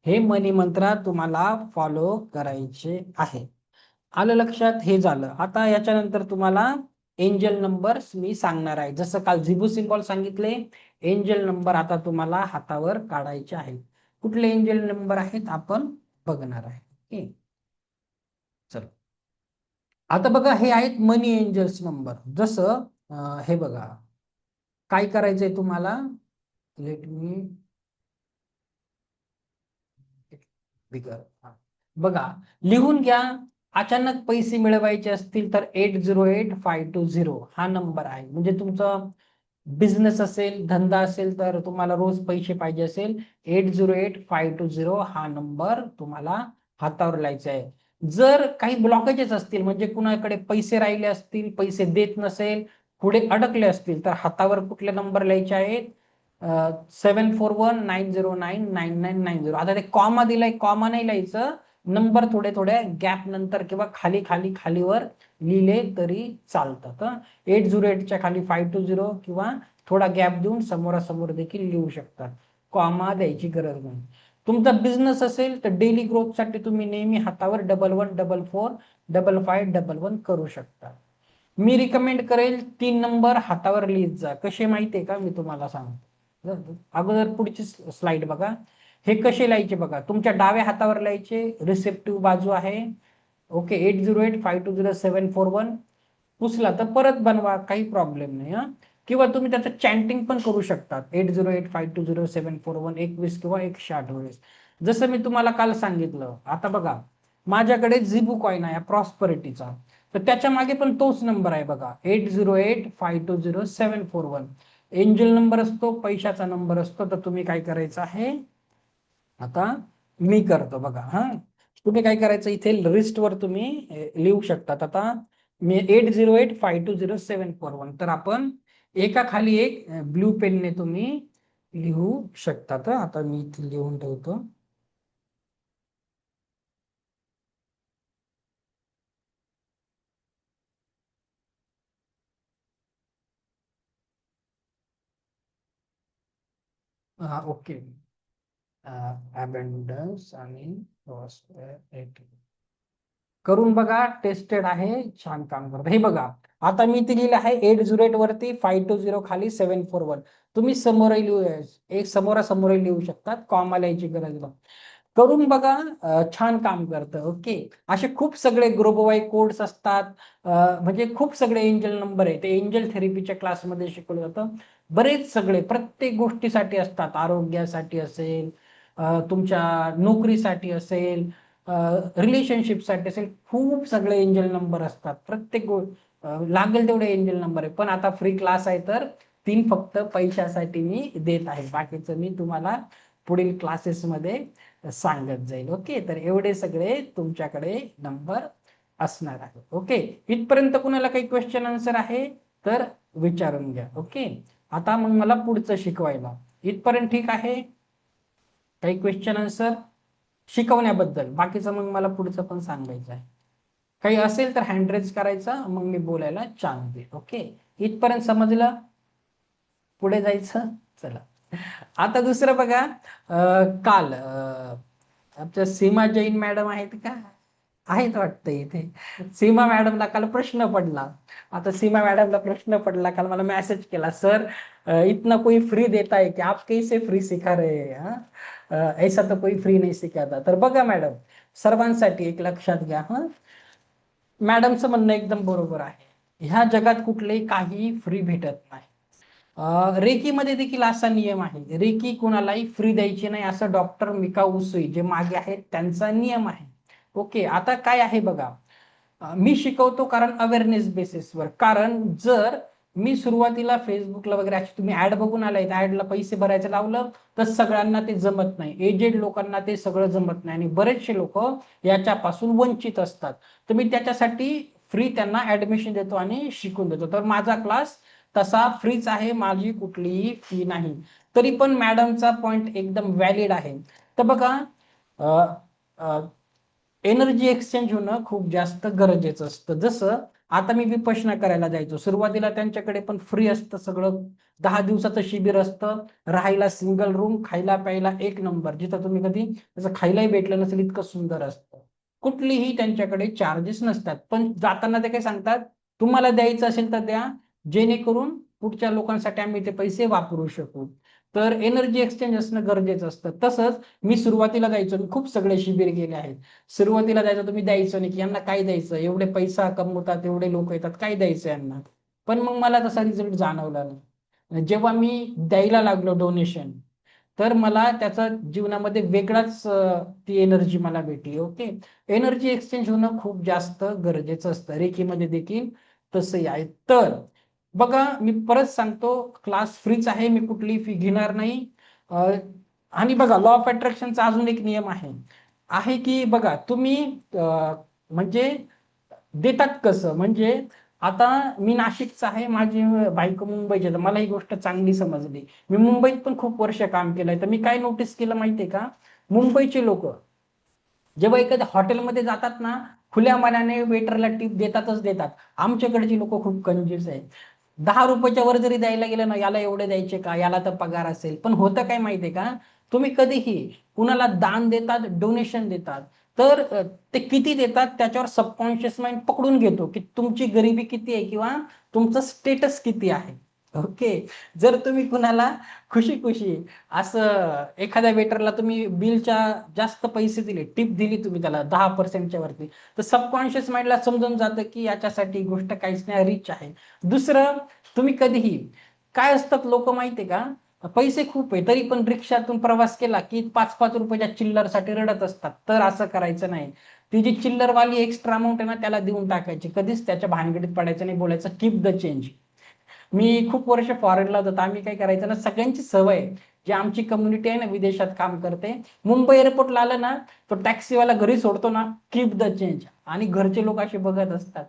हे मनी मंत्र तुम्हाला फॉलो करायचे आहे. आलं लक्षात? हे झालं. आता याच्यानंतर तुम्हाला एंजल नंबर्स मी सांगणार आहे. जसं काल झिबू सिम्बॉल सांगितले, एंजल नंबर आता तुम्हाला हातावर काढायचे आहेत. कुठले एंजल नंबर आहेत आपण बघणार आहे. ओके, चल आता बघा हे आहेत मनी एंजल्स नंबर. जसं हे बघा काय करायचंय तुम्हाला, लेट मी बिगर, बघा लिहून घ्या. अचानक पैसे मिळवायचे असतील तर 808-520 हा नंबर आहे. म्हणजे तुमचं बिझनेस असेल धंदा असेल तर तुम्हाला रोज पैसे पाहिजे असेल 808-520 हा नंबर तुम्हाला हातावर लिहायचा आहे. जर काही ब्लॉकेजेस असतील म्हणजे कुणाकडे पैसे राहिले असतील, पैसे देत नसेल, पुढे अडकले असतील तर हातावर कुठले नंबर लिहायचे आहेत, 741-909-9990. आता ते कॉमा दिलाय, कॉमा नाही लिहायचं, नंबर थोडे थोड्या गॅप नंतर किंवा खाली खाली खालीवर लिहिले तरी चालतात. 808च्या खाली 520 किंवा थोडा गॅप देऊन समोरासमोर देखील लिहू शकतात, कॉमा द्यायची गरज नाही. तुमचा बिझनेस असेल तर डेली ग्रोथसाठी तुम्ही नेहमी हातावर 1114-55-11 करू शकता. मी रिकमेंड करेल 3 नंबर हातावर लिहित जा. कसे माहितीये का, मी तुम्हाला सांगतो. अगोदर पुढची स्लाइड बघा. हे कसे लिहायचे बघा, तुमच्या डाव्या हातावर लिहायचे, रिसेप्टिव्ह बाजू आहे. ओके, 808-520-741 पुसला तर परत बनवा, काही प्रॉब्लेम नाही हा. किंवा तुम्ही त्याचं चॅन्टिंग पण करू शकतात, 808-520-741 21 किंवा 128. जसं मी तुम्हाला काल सांगितलं. आता बघा माझ्याकडे झिबू कॉइन आहे प्रॉस्परिटीचा, तर त्याच्या मागे पण तोच नंबर आहे बघा, 808-520-741. एंजल नंबर असतो, पैशाचा नंबर असतो. तर तुम्ही काय करायचं आहे, आता मी करतो बघा हा. तुम्ही काय करायचं, इथे लिस्ट वर तुम्ही लिहू शकतात. आता मी 808-520-741, तर आपण एका खाली एक ब्लू पेनने तुम्ही लिहू शकतात. आता मी इथे लिहून ठेवतो. हा ओके, अबंडन्स आणि prosperity. करून बघा, टेस्टेड आहे, छान काम करत. हे बघा आता मी इथे लिहिलं आहे 808 वरती 520 खाली 741. तुम्ही समोरही लिहू, एक समोरासमोरही लिहू शकतात, कॉमा लिहायची गरज नाही. करून बघा, छान काम करतं. ओके, असे खूप सगळे ग्रोबोवाय कोड्स असतात, म्हणजे खूप सगळे एंजल नंबर आहे. ते एंजल थेरपीच्या क्लासमध्ये शिकवलं जातं. बरेच सगळे प्रत्येक गोष्टीसाठी असतात, आरोग्यासाठी असेल, तुमच्या नोकरीसाठी असेल, रिलेशनशिपसाठी असेल, खूप सगळे एंजल नंबर असतात. प्रत्येक लागेल तेवढे एंजल नंबर आहे. पण आता फ्री क्लास आहे तर 3 फक्त पैशासाठी मी देत आहे, बाकीचं मी तुम्हाला पुढील क्लासेसमध्ये सांगत जाईल. ओके, तर एवढे सगळे तुमच्याकडे नंबर असणार आहे. ओके, इथपर्यंत कुणाला काही क्वेश्चन आन्सर आहे तर विचारून घ्या. ओके, आता मग मला पुढचं शिकवायला, इथपर्यंत ठीक आहे? काही क्वेश्चन आन्सर शिकवण्याबद्दल, बाकीचं मग मला पुढचं पण सांगायचं आहे. काही असेल तर हँड रेज करायचा, मग मी बोलायला चान्स देईल. ओके, इथपर्यंत समजलं? पुढे जायचं, चला. आता दुसरं बघा, काल आमच्या सीमा जैन मॅडम आहेत का, आहेत वाटतं इथे. सीमा मॅडमला काल प्रश्न पडला. आता सीमा मॅडमला प्रश्न पडला, काल मला मेसेज केला, सर इतना कोई फ्री देता है कि आप कैसे फ्री सिखा रहे हैं, ऐसा तर कोई फ्री नाही सिखाता. तर बघा मॅडम, सर्वांसाठी एक लक्षात घ्या. मॅडमचं म्हणणं एकदम बरोबर आहे. ह्या जगात कुठलेही काही फ्री भेटत नाही. रेकीमध्ये देखील असा नियम आहे, रेकी कुणालाही फ्री द्यायची नाही, असं डॉक्टर मिका उसुई जे मागे आहेत त्यांचा नियम आहे. ओके, आता काय आहे बघा, मी शिकवतो कारण अवेअरनेस बेसिसवर. कारण जर मी सुरुवातीला फेसबुकला वगैरे अशी तुम्ही ऍड बघून आलाय, ऍडला पैसे भरायचं लावलं, तर सगळ्यांना ते जमत नाही. एजेड लोकांना ते सगळं जमत नाही आणि बरेचसे लोक याच्यापासून वंचित असतात. तर मी त्याच्यासाठी फ्री त्यांना ऍडमिशन देतो आणि शिकून देतो. तर माझा क्लास तसा फ्रीच आहे, माझी कुठलीही फी नाही. तरी पण मॅडमचा पॉइंट एकदम व्हॅलिड आहे. तर बघा, एनर्जी एक्सचेंज होणं खूप जास्त गरजेचं असतं. जसं आता मी विपश्यना करायला जायचो, सुरुवातीला त्यांच्याकडे पण फ्री असतं सगळं. 10 दिवसाचं शिबिर असतं, राहायला सिंगल रूम, खायला प्यायला एक नंबर, जिथं तुम्ही कधी त्याचं खायलाही भेटलं नसेल इतकं सुंदर असतं. कुठलीही त्यांच्याकडे चार्जेस नसतात. पण जाताना ते काय सांगतात, तुम्हाला द्यायचं असेल तर द्या, जेणेकरून पुढच्या लोकांसाठी आम्ही ते पैसे वापरू शकू. तर एनर्जी एक्सचेंज असणं गरजेचं असतं. तसंच मी सुरुवातीला जायचो, मी खूप सगळे शिबिर गेले आहेत. सुरुवातीला द्यायचं, तुम्ही द्यायचं नाही की यांना काय द्यायचं, एवढे पैसा कमवतात, एवढे लोक येतात, काय द्यायचं यांना. पण मग मला तसा रिझल्ट जाणवला नाही. जेव्हा मी द्यायला लागलो डोनेशन, तर मला त्याचा जीवनामध्ये वेगळाच ती एनर्जी मला भेटली. ओके, एनर्जी एक्सचेंज होणं खूप जास्त गरजेचं असतं. रेकीमध्ये देखील तसंही आहे. तर बघा, मी परत सांगतो, क्लास फ्रीच आहे, मी कुठली फी घेणार नाही. आणि बघा, लॉ ऑफ अट्रॅक्शनचा अजून एक नियम आहे, आहे की बघा तुम्ही म्हणजे देतात कसं, म्हणजे आता मी नाशिकचा आहे, माझी बायको मुंबईची आहे, तर मला ही गोष्ट चांगली समजली. मी मुंबईत पण खूप वर्ष काम केलंय, तर मी काय नोटीस केलं माहितीये का, मुंबईचे लोक जेव्हा एखाद्या हॉटेलमध्ये जातात ना, खुल्या मनाने वेटरला टिप देतातच देतात. आमच्याकडची लोक खूप कंजूस आहे. 10 रुपयाच्या वर जरी द्यायला गेलं ना, याला एवढे द्यायचे का, याला तर पगार असेल. पण होतं काय माहितीये का, तुम्ही कधीही कुणाला दान देतात, डोनेशन देतात, तर ते किती देतात त्याच्यावर सबकॉन्शियस माइंड पकडून घेतो की तुमची गरिबी किती आहे किंवा तुमचं स्टेटस किती आहे. ओके, जर तुम्ही कुणाला खुशी खुशी असं एखाद्या वेटरला तुम्ही बिलच्या जास्त पैसे दिले, टिप दिली तुम्ही त्याला 10%च्या वरती, तर सबकॉन्शियस माइंडला समजून जातं की याच्यासाठी गोष्ट काहीच नाही, रिच आहे. दुसरं, तुम्ही कधीही, काय असतात लोक माहितीये का, पैसे खूप आहे तरी पण रिक्षातून प्रवास केला की 5-5 रुपयाच्या चिल्लरसाठी रडत असतात. तर असं करायचं नाही. ती जी चिल्लरवाली एक्स्ट्रा अमाऊंट आहे ना, त्याला देऊन टाकायची, कधीच त्याच्या भानगडीत पडायचं नाही, बोलायचं कीप द चेंज. मी खूप वर्ष फॉरेनला होतो, आम्ही काय करायचं ना, सगळ्यांची सवय आहे, जी आमची कम्युनिटी आहे ना विदेशात काम करते, मुंबई एअरपोर्टला आलं ना, तो टॅक्सीवाला घरी सोडतो ना, कीप द चेंज, आणि घरचे लोक असे बघत असतात.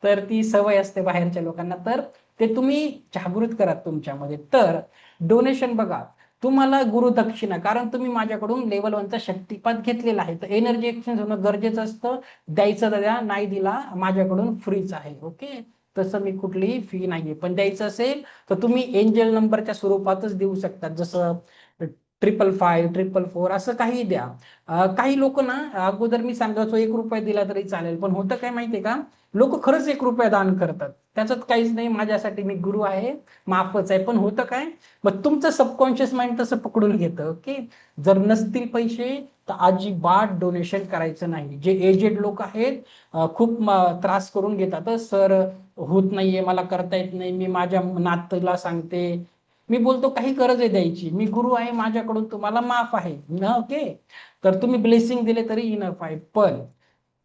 तर ती सवय असते बाहेरच्या लोकांना, तर ते तुम्ही जागृत करा तुमच्यामध्ये. तर डोनेशन बघा, तुम्हाला गुरुदक्षिणा, कारण तुम्ही माझ्याकडून लेवल 1चा शक्तिपात घेतलेला आहे, तर एनर्जी एक्सचेंज होणं गरजेचं असतं. द्यायचं तर द्या, नाही दिला माझ्याकडून फ्रीच आहे. ओके, तसं मी कुठलीही फी नाहीये. पण द्यायचं असेल तर तुम्ही एंजल नंबरच्या स्वरूपातच देऊ शकतात, जसं 555, 444 असं काही द्या. काही लोक ना, अगोदर मी सांगायचो 1 रुपया दिला तरी चालेल, पण होतं काय माहितीये का, लोक खरंच 1 रुपया दान करतात, त्याच्यात काहीच नाही, माझ्यासाठी मी गुरु आहे, माफच आहे. पण होतं काय, मग तुमचं सबकॉन्शियस माइंड तसं पकडून घेतं. ओके, जर नसतील पैसे तर अजिबात डोनेशन करायचं नाही. जे एजेड लोक आहेत, खूप त्रास करून घेतात, सर होत नाहीये, मला करता येत नाही, मी माझ्या नातला सांगते, मी बोलतो काही गरज आहे द्यायची, मी गुरु आहे, माझ्याकडून तुम्हाला माफ आहे ना. ओके, तर तुम्ही ब्लेसिंग दिले तरी इनफ आहे. पण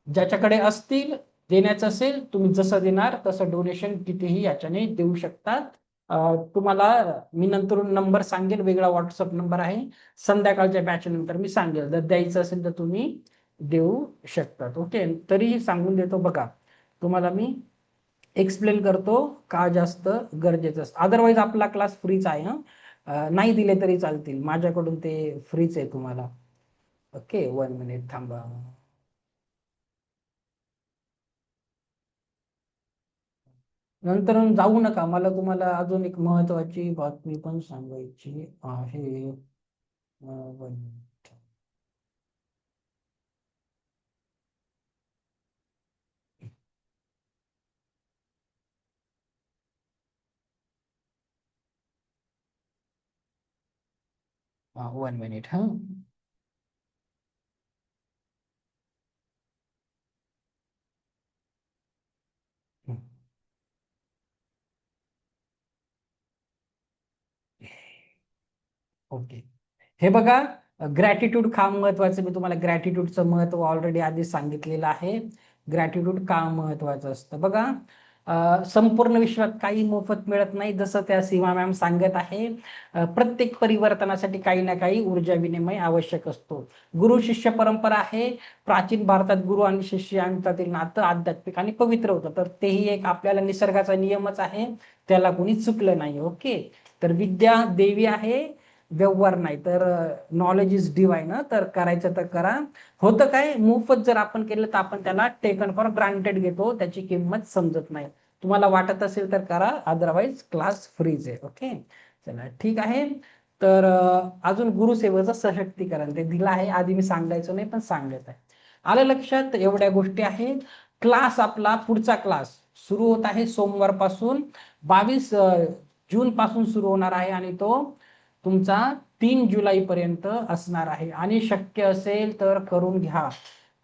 ज्याच्याकडे असतील, देण्याचं असेल, तुम्ही जसं देणार तसं डोनेशन कितीही याच्याने देऊ शकतात. तुम्हाला मी नंतर नंबर सांगेल, वेगळा व्हॉट्सअप नंबर आहे, संध्याकाळच्या बॅच नंतर मी सांगेल, जर द्यायचं असेल तर तुम्ही देऊ शकतात. ओके, तरीही सांगून देतो बघा, तुम्हाला मी एक्सप्लेन करतो का जास्त गरजेचं असतं. अदरवाईज आपला क्लास फ्रीच आहे. नाही दिले तरी चालतील, माझ्याकडून ते फ्रीच आहे तुम्हाला. ओके, 1 मिनिट थांबा. नंतर जाऊ नका, मला तुम्हाला अजून एक महत्वाची बातमी पण सांगायची आहे. 1 मिनिट. 1 मिनिट हा. ओके. हे बघा, ग्रॅटिट्यूड का महत्वाचं, मी तुम्हाला ग्रॅटिट्यूडचं महत्व ऑलरेडी आधी सांगितलेलं आहे. ग्रॅटिट्यूड का महत्वाचं असतं बघा. संपूर्ण विश्वात काही मोफत मिळत नाही, जसं त्या सीमा मॅम सांगत आहे. प्रत्येक परिवर्तनासाठी काही ना काही ऊर्जा विनिमय आवश्यक असतो. गुरु शिष्य परंपरा आहे. प्राचीन भारतात गुरु आणि शिष्य यांच्यातील नातं आध्यात्मिक आणि पवित्र होतं, तर तेही एक आपल्याला निसर्गाचा नियमच आहे, त्याला कोणी चुकलं नाही. ओके. तर विद्या देवी आहे, व्यवहार नाही. तर नॉलेज इज डिवाइन. तर करायचं तर करा. होतं काय, मोफत जर आपण केलं तर आपण त्याला टेकन फॉर ग्रांटेड घेतो, त्याची किंमत समजत नाही. तुम्हाला वाटत असेल तर करा, अदरवाईज क्लास फ्रीज आहे. ओके. चला ठीक आहे. तर अजून गुरुसेवेचं सशक्तीकरण ते दिलं आहे, आधी मी सांगायचो नाही पण सांगत आहे. आलं लक्षात, एवढ्या गोष्टी आहेत. क्लास आपला पुढचा क्लास सुरू होत आहे सोमवारपासून. 22 जून पासून सुरू होणार आहे आणि तो तुमचा 3 जुलैपर्यंत असणार आहे. आणि शक्य असेल तर करून घ्या,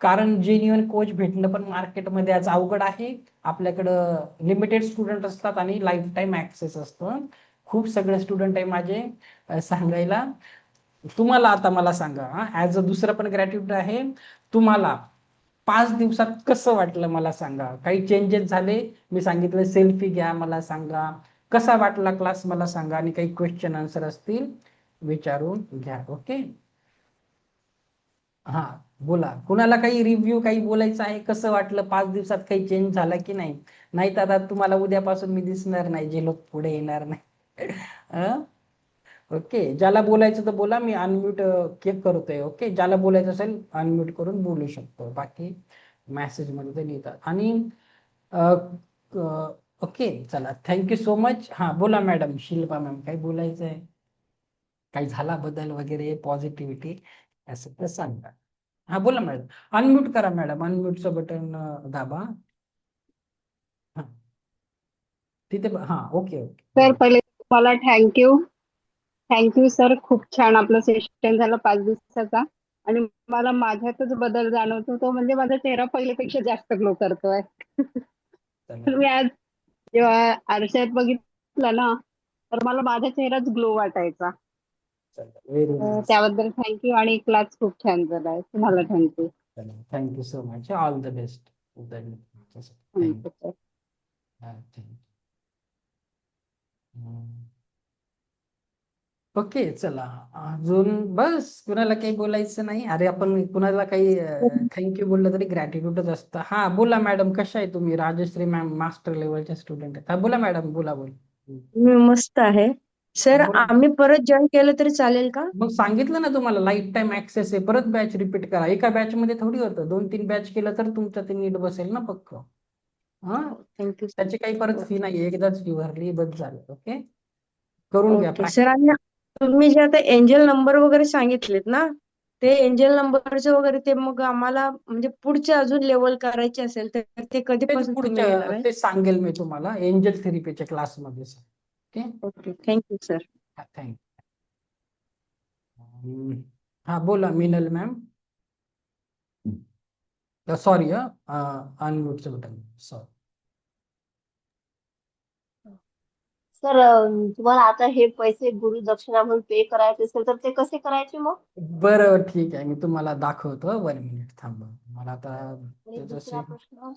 कारण जेन्युइन कोच भेटणं पण मार्केटमध्ये आज अवघड आहे. आपल्याकडं लिमिटेड स्टुडंट असतात आणि लाईफ टाईम ऍक्सेस असतं. खूप सगळे स्टुडंट आहे माझे सांगायला. तुम्हाला आता मला सांगा, ऍज अ दुसरं पण ग्रॅटिट्यूड आहे, तुम्हाला 5 दिवसात कसं वाटलं मला सांगा. काही चेंजेस झाले? मी सांगितलं सेल्फी घ्या, मला सांगा कसा वाटला क्लास, मला सांगा. आणि काही क्वेश्चन आन्सर असतील विचारून घ्या. ओके. हा, बोला. कुणाला काही रिव्ह्यू काही बोलायचं आहे, कसं वाटलं, 5 दिवसात काही चेंज झाला की नाही? नाही तर आता तुम्हाला उद्यापासून मी दिसणार नाही, जे लोक पुढे येणार नाही. ओके. ज्याला बोलायचं तर बोला, मी अनम्यूट केक करतोय. ओके. ज्याला बोलायचं असेल अनम्यूट करून बोलू शकतो, बाकी मेसेज मध्ये ते लिहितात. आणि ओके. चला, थँक्यू सो मच. हा बोला मॅडम, शिल्पा मॅम, काही बोलायचं आहे? काही झाला बदल वगैरे, पॉझिटिव्हिटी असं तर सांगा. हा बोला मॅडम. अनम्यूट करा मॅडम, अनम्यूटचं बटन दाबा. हा, तिथे हा. ओके ओके, सर, बोला. पहिले तुम्हाला थँक्यू. थँक्यू सर, खूप छान आपलं सेशन झालं 5 दिवसाचा. आणि मला माझ्यातच बदल जाणवतो, तो म्हणजे माझा चेहरा पहिल्यापेक्षा जास्त ग्लो करतोय. चला तर मी आज जेव्हा आरशात बघितलं ना, तर मला माझा चेहराच ग्लो वाटायचा. चला, व्हेरी तर नाईस. त्याबद्दल थँक्यू. आणि क्लास खूप छान झालाय, तुम्हाला थँक्यू. चला, thank you so much. All the best. Thank you. Thank you sir. Okay. चला, अजून बस कुणाला काही बोलायचं नाही? अरे आपण कुणाला काही थँक्यू बोललं तरी ग्रॅटिट्यूडच असतं. हा बोला मॅडम, कशा आहे तुम्ही? राजश्री मॅम मास्टर लेवलच्या स्टुडंट आहेत. हा बोला मॅडम, बोला बोल. मी मस्त आहे हा सर. बोला. आम्ही परत जॉईन केलं तरी चालेल का? मग सांगितलं ना तुम्हाला, लाईफ टाईम ऍक्सेस आहे, परत बॅच रिपीट करा. एका बॅच मध्ये थोडी होतं, 2-3 बॅच केलं तर तुमचं ते नीट बसेल ना पक्क. हा, थँक्यू त्याची काही परत सर. फी नाही, एकदाच फी भरली बस झालं. ओके. करून घ्या ओके सर. प्रॅक्टिस. आणि तुम्ही जे आता एंजल नंबर वगैरे सांगितलेत ना, ते एंजल नंबरचं वगैरे ते मग आम्हाला म्हणजे पुढचे अजून लेवल करायचे असेल तर ते तेच कधीपासून तुम्ही घेणार पुढच्या आहे? ते सांगेल मी तुम्हाला एंजल थेरपीच्या क्लासमध्ये. Okay. Okay, thank you sir. Thank you. हा बोला मिनल मॅम. सॉरी, अनम्यूटचं बटन, सॉरी. सर, तुम्हाला आता हे पैसे गुरु दक्षिणा म्हणून पे करायचे असेल तर ते कसे करायचे मग? बरं ठीक आहे, मी तुम्हाला दाखवतो. 1 मिनिट थांबा. मला आता आणि दुसरा जसे प्रश्न.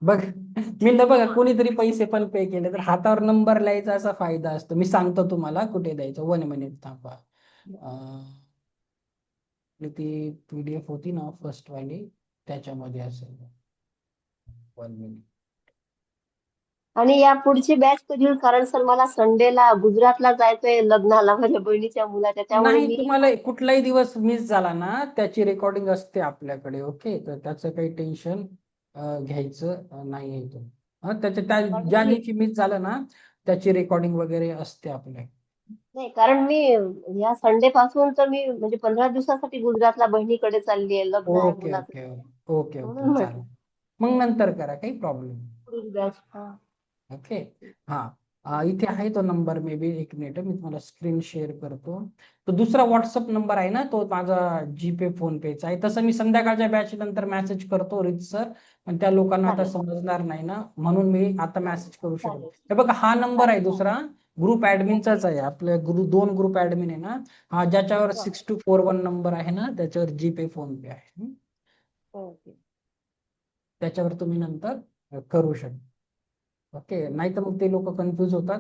बघ, मी ना बघा, कोणीतरी पैसे पण पे केले तर हातावर नंबर लिहायचा असा फायदा असतो. मी सांगतो तुम्हाला कुठे द्यायचं. 1 मिनिट थांबा. ती PDF होती ना फर्स्ट वाली, त्याच्यामध्ये असेल. 1 मिनिट. आणि या पुढची बॅच कधी होईल? कारण सर मला संडेला गुजरातला जायचंय लग्नाला माझ्या बहिणीच्या मुलाच्या, त्यामुळे नाही, मी. तुम्हाला कुठलाही दिवस मिस झाला ना, त्याची रेकॉर्डिंग असते आपल्याकडे. ओके. तर त्याचं काही टेन्शन घ्यायचं नाही आहे. त्याच्या त्या कारण ज्या मी दिवशी मिस झालं ना, त्याची रेकॉर्डिंग वगैरे असते आपल्याकडे. नाही, कारण मी या संडे पासून तर मी म्हणजे 15 दिवसासाठी गुजरातला बहिणीकडे चालली आहे, लग्न आहे ओके मुलाचं. ओके ओके ओके, म्हणून चालेल. म्हटलं मग नंतर करा, काही प्रॉब्लेम. पुढील बॅच. ओके. हा. इथे आहे तो नंबर, मे बी एक मिनिट मी तुम्हाला स्क्रीन शेअर करतो. तो दुसरा व्हॉट्सअप नंबर आहे ना, तो माझा जीपे फोन पेचा आहे. तसं मी संध्याकाळच्या बॅच नंतर मेसेज करतो सर, पण त्या लोकांना आता चालेल समजणार नाही ना, म्हणून मी आता मेसेज करू शकतो. चालेल हे बघा, हा नंबर आहे चालेल दुसरा, ग्रुप ऍडमिनचाच आहे. आपल्या दोन ग्रुप ऍडमिन आहे ना, हा ज्याच्यावर ओके 6241 नंबर आहे ना, त्याच्यावर जीपे फोन पे आहे. ओके त्याच्यावर तुम्ही नंतर करू शकता. ओके, नाही तर मग ते लोक कन्फ्युज होतात.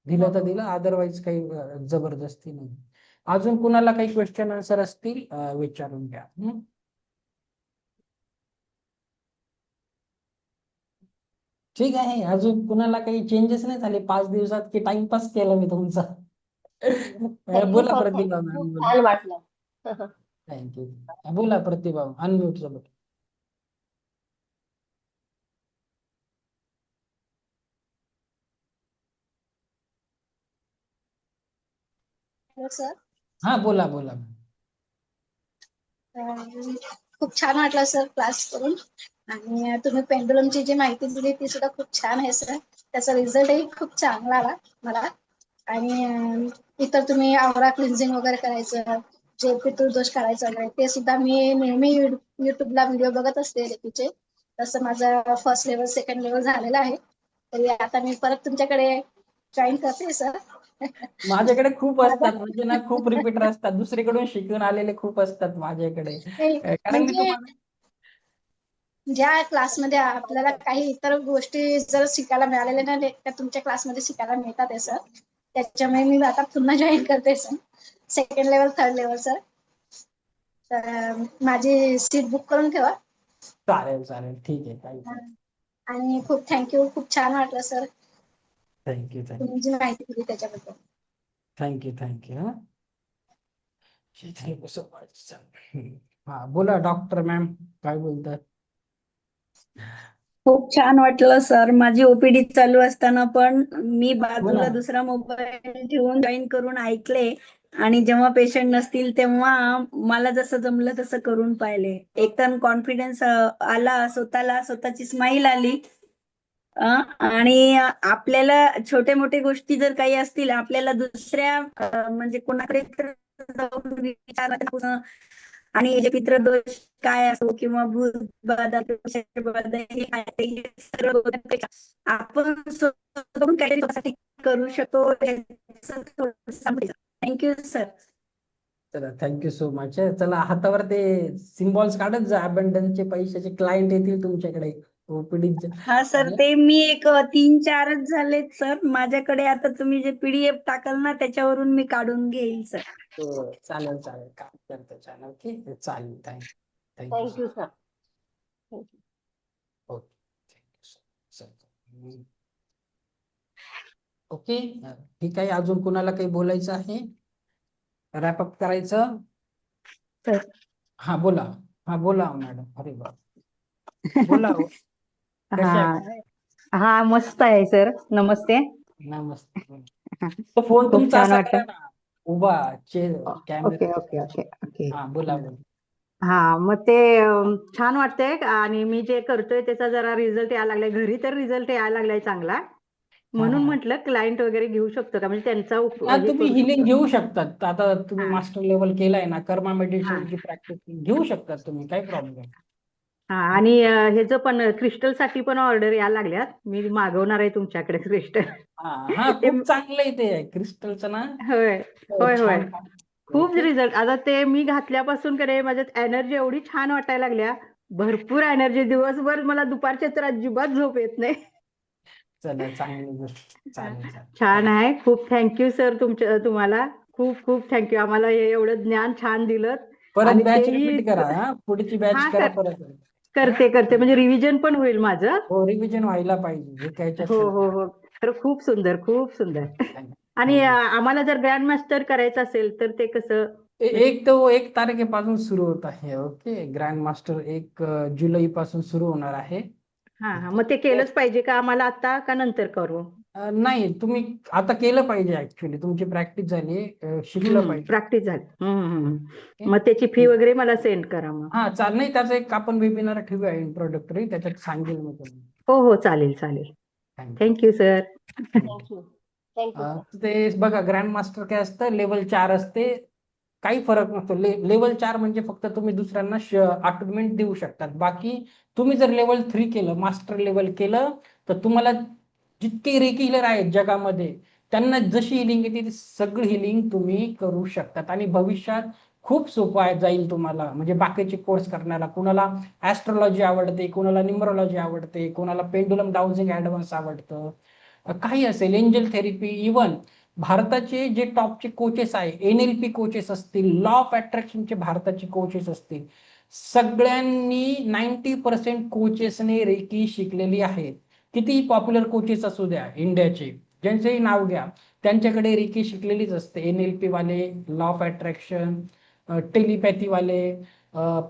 दिलं तर दिलं, अदरवाईज काही जबरदस्ती नाही. अजून कुणाला काही क्वेश्चन आन्सर असतील विचारून घ्या. ठीक आहे. अजून कुणाला काही चेंजेस नाही झाले 5 दिवसात, की टाइमपास केला मी तुमचा? थँक्यू बोला सर, प्रतिभा थँक्यू, मॅम, खूप बोला. छान वाटलं. थँक्यू. बोला प्रतिभा, अनम्यूट सोबत. Hello sir. हा बोला बोला. खूप छान वाटलं सर क्लास करून. आणि तुम्ही पेंडुलमची जी माहिती दिली ती सुद्धा खूप छान आहे सर. त्याचा रिझल्टही खूप चांगला आला मला. आणि इतर तुम्ही आवरा क्लिन्झिंग वगैरे करायचं, जे पितृदोष काढायचं नाही, ते सुद्धा मी नेहमी युट्यूबला व्हिडिओ बघत असते रेकीचे. तसं माझं फर्स्ट लेवल सेकंड लेवल झालेलं आहे. तरी आता मी परत तुमच्याकडे जॉईन करते सर. माझ्याकडे खूप माझा असतात, म्हणजे ना खूप रिपीटर असतात, दुसरीकडून शिकून आलेले खूप असतात माझ्याकडे. कारण मी म्हणजे तुम्हाला ज्या क्लासमध्ये आपल्याला काही इतर गोष्टी जर शिकायला मिळालेल्या नाही त्या तुमच्या क्लासमध्ये शिकायला मिळतात आहे सर. त्याच्यामुळे मी आता पुन्हा जॉईन करते sir, second level third level sir. तर माझी सीट बुक करून ठेवा. चालेल चालेल, ठीक आहे, काही आणि खूप थँक्यू, खूप छान वाटलं सर थँक्यू थँक्यू तुम्ही जी माहिती दिली त्याच्याबद्दल. Thank you thank you. Thank you so much. हा बोला डॉक्टर मॅम, काय बोलतात? खूप छान वाटलं सर. माझी ओपीडी चालू असताना पण मी बाजूला बोला. दुसरा मोबाईल ठेवून जॉईन करून ऐकले, आणि जेव्हा पेशंट नसतील तेव्हा मला जसं जमलं तसं करून पाहिले. एकदम कॉन्फिडन्स आला, स्वतःला स्वतःची स्माईल आली. आणि आपल्याला छोटे मोठे गोष्टी जर काही असतील, आपल्याला दुसऱ्या म्हणजे कोणाकडे तर जाऊन विचारायचं, आणि जे पितृदोष काय असो किंवा भूतबाधा हे काय हे सर्व बघण्यापेक्षा आपण स्वतःहून काहीतरी स्वतःसाठी करू शकतो. Thank you sir. चला, थँक्यू सो मच. चला, हातावर ते सिम्बॉल्स काढत जा, अबंडन्सचे पैशाचे क्लायंट येतील तुमच्याकडे ओपीडीचे. हा सर, ते मी एक 3-4च झालेत सर माझ्याकडे. आता तुम्ही जे पीडीएफ टाकाल ना त्याच्यावरून मी काढून घेईल सर. चालेल चालेल, काय करतं चालेल. ओके, चालेल. Thank you sir. Thank you sir. Thank you. Okay, thank you sir. Okay, ठीक आहे. अजून कुणाला काही बोलायचं आहे? रॅप अप करायचं? सर. हा बोला. हा बोला मॅडम. अरे बाप, बोला हो. कशा आहे? हा हा, मस्त आहे सर. नमस्ते. नमस्ते. तो फोन खूप तुमचा छान असा करा वाटलं. ना, उभा okay camera. Okay okay okay. हा बोला बोला. हा, मग ते छान वाटतंय. आणि मी जे करतोय त्याचा जरा रिझल्ट यायला लागलाय. घरी तर रिझल्ट यायला लागलाय चांगला. हा म्हणून हा म्हटलं क्लायंट वगैरे घेऊ शकतो का, म्हणजे त्यांचा हा, हे तुम्ही करू हिलिंग शकतो. घेऊ शकतात. आता तुम्ही हा मास्टर लेवल केलाय ना, कर्मा हा मेडिटेशनची प्रॅक्टिस घेऊ शकतात तुम्ही, काही प्रॉब्लेम. हा. आणि ह्याचं पण क्रिस्टल साठी पण ऑर्डर यायला लागल्यात. मी मागवणार आहे तुमच्याकडे क्रिस्टल. हा हा, ते खूप चांगलं आहे ते क्रिस्टलचं ना. होय होय होय. छान काम. खूप ओके. रिझल्ट. आता ते मी घातल्यापासून कडे माझ्यात एनर्जी एवढी छान वाटायला लागल्या. भरपूर एनर्जी. दिवसभर मला दुपारच्या तर अजिबात झोप येत नाही. चला, चांगली गोष्ट. चालेल छान चालेल. आहे. खूप थँक्यू सर. तुम्हाला खूप खूप थँक्यू. आम्हाला हे एवढं ज्ञान छान दिलं. परत आणि बॅच तेही रिपीट करा. हा, पुढची बॅच हा करा सर, परत. हा? करते म्हणजे रिव्हिजन पण होईल माझं. हो, रिव्हिजन व्हायला पाहिजे, हे काय हो चष्मा. हो हो. तर खूप सुंदर, खूप सुंदर. आणि थँक्यू. आम्हाला जर ग्रँड मास्टर करायचं असेल तर ते कसं? 1 तारखेपासून सुरू होत आहे. ओके, ग्रँड मास्टर 1 जुलै पासून सुरू होणार आहे. हा हा. मग ते केलंच पाहिजे का आम्हाला आता, का नंतर करू? नाही, तुम्ही आता केलं पाहिजे. ऍक्च्युली तुमची प्रॅक्टिस झाली, शिकलं पाहिजे. प्रॅक्टिस झाली. ओके? मग त्याची फी वगैरे मला सेंड करा मग. हा नाही, त्याचा एक आपण वेबिनार ठेवूया इंट्रोडक्टरी, त्याच्यात सांगेल मी तुम्हाला. हो हो, चालेल चालेल. Thank you. Thank you sir. Thank you thank you sir. ते बघा ग्रँड मास्टर काय असतं, लेवल 4 असते. काही फरक नसतो. लेवल 4 म्हणजे फक्त तुम्ही दुसऱ्यांना अटोनमेंट देऊ शकतात. बाकी तुम्ही जर लेवल 3 केलं, मास्टर लेवल केलं, तर तुम्हाला जितके रेकी आहेत जगामध्ये त्यांना जशी हिलिंग येते ती सगळी हिलिंग तुम्ही करू शकतात. आणि भविष्यात खूप सोपं जाईल तुम्हाला, म्हणजे बाकीचे कोर्स करण्याला. कुणाला ऍस्ट्रोलॉजी आवडते, कुणाला न्यूमरोलॉजी आवडते, कुणाला पेंडुलम डाउजिंग ऍडव्हान्स आवडतं, काही असेल, एंजल थेरपी. इवन भारताचे जे टॉपचे कोचेस आहे, NLP कोचेस असतील, लॉ ऑफ अट्रॅक्शनचे भारताचे कोचेस असतील, सगळ्यांनी 90% कोचेसने रेकी शिकलेली आहेत. कितीही पॉप्युलर कोचेस असू द्या इंडियाचे, ज्यांचंही नाव घ्या, त्यांच्याकडे रेकी शिकलेलीच असते. NLP वाले, लॉ ऑफ अट्रॅक्शन, टेलिपॅथी वाले,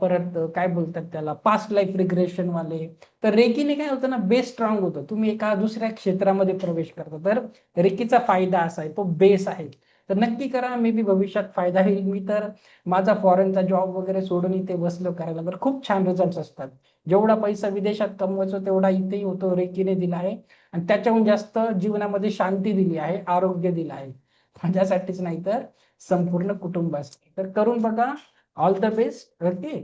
परत काय बोलतात त्याला, पास्ट लाईफ रिग्रेशन वाले. तर रेकीने काय होतं ना, बेस स्ट्रॉंग होतं. तुम्ही एका दुसऱ्या क्षेत्रामध्ये प्रवेश करता, तर रेकीचा फायदा असा आहे, तो बेस आहे. तर नक्की करा, मे बी भविष्यात फायदा होईल. मी तर माझा फॉरेनचा जॉब वगैरे सोडून इथे बसलो करायला, तर खूप छान रिझल्ट असतात. जेवढा पैसा विदेशात कमवायचो तेवढा इथेही होतो, रेकीने दिला आहे. आणि त्याच्याहून जास्त जीवनामध्ये शांती दिली आहे, आरोग्य दिलं आहे. माझ्यासाठीच नाही तर संपूर्ण कुटुंबासाठी. तर करून बघा. All the best. ओके,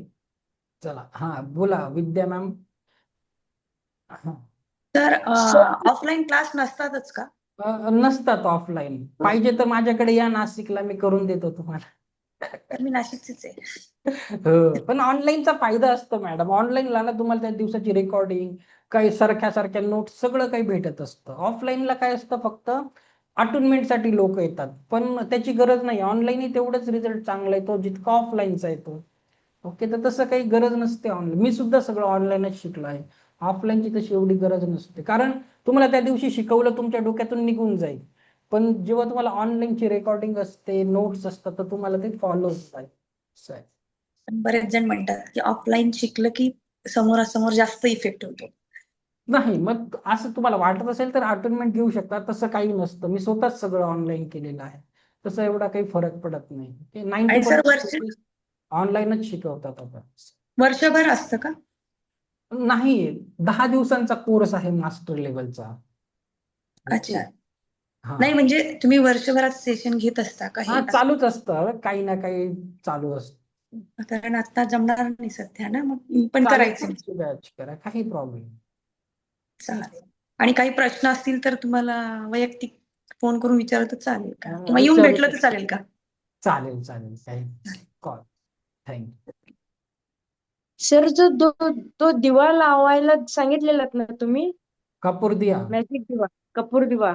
चला. हा बोला विद्या मॅम. तर सर ऑफलाईन क्लास नसतातच का? नसतात ऑफलाईन. पाहिजे तर माझ्याकडे या नाशिकला, मी करून देतो तुम्हाला. तर मी नाशिकचीच आहे. हो, पण ऑनलाईनचा फायदा असतो मॅडम. ऑनलाईनला ना तुम्हाला त्या दिवसाची रेकॉर्डिंग, काही सारख्या सारख्या नोट्स, सगळं काही भेटत असतं. ऑफलाईनला काय असतं, फक्त अटोनमेंटसाठी लोक येतात, पण त्याची गरज नाही. ऑनलाईन तेवढंच रिझल्ट चांगला येतो जितका ऑफलाईनचा येतो. ओके, तर तसं काही गरज नसते ऑनलाईन. मी सुद्धा सगळं ऑनलाईनच शिकलो आहे. ऑफलाईनची तशी एवढी गरज नसते, कारण तुम्हाला त्या दिवशी शिकवलं तुमच्या डोक्यातून निघून जाईल. पण जेव्हा तुम्हाला ऑनलाईनची रेकॉर्डिंग असते, नोट्स असतात, तर तुम्हाला ते फॉलो असतात. असं आहे. पण बरेच जण म्हणतात की ऑफलाईन शिकलं की समोरासमोर जास्त इफेक्ट होतो. नाही, मग असं तुम्हाला वाटत असेल तर अटोनमेंट घेऊ शकता. तसं काही नसतं. मी स्वतःच सगळं ऑनलाईन केलेलं आहे. तसं एवढा काही फरक पडत नाही. आणि सर 90% ऑनलाईनच शिकवतात आता. वर्षभर असतं का? नाही, 10 दिवसांचा कोर्स आहे मास्टर लेवलचा. ओके. अच्छा. हा नाही म्हणजे तुम्ही वर्षभरात सेशन घेत असता का हा, हे? चालूच असतं, काही ना काही चालू असतं. कारण आता जमणार नाही सध्या ना, मग पण चालेल, करायचं. पुढची बॅच करा, काही प्रॉब्लेम. चालेल. आणि काही प्रश्न असतील तर तुम्हाला वैयक्तिक फोन करून विचारलं तर चालेल का? किंवा येऊन विचारू भेटलं तर शकता. चालेल का? चालेल चालेल, काही कॉल. थँक्यू. सर जो तो दिवा लावायला सांगितलेलात ना तुम्ही, कपूर दिया. मॅजिक दिवा, कपूर दिवा,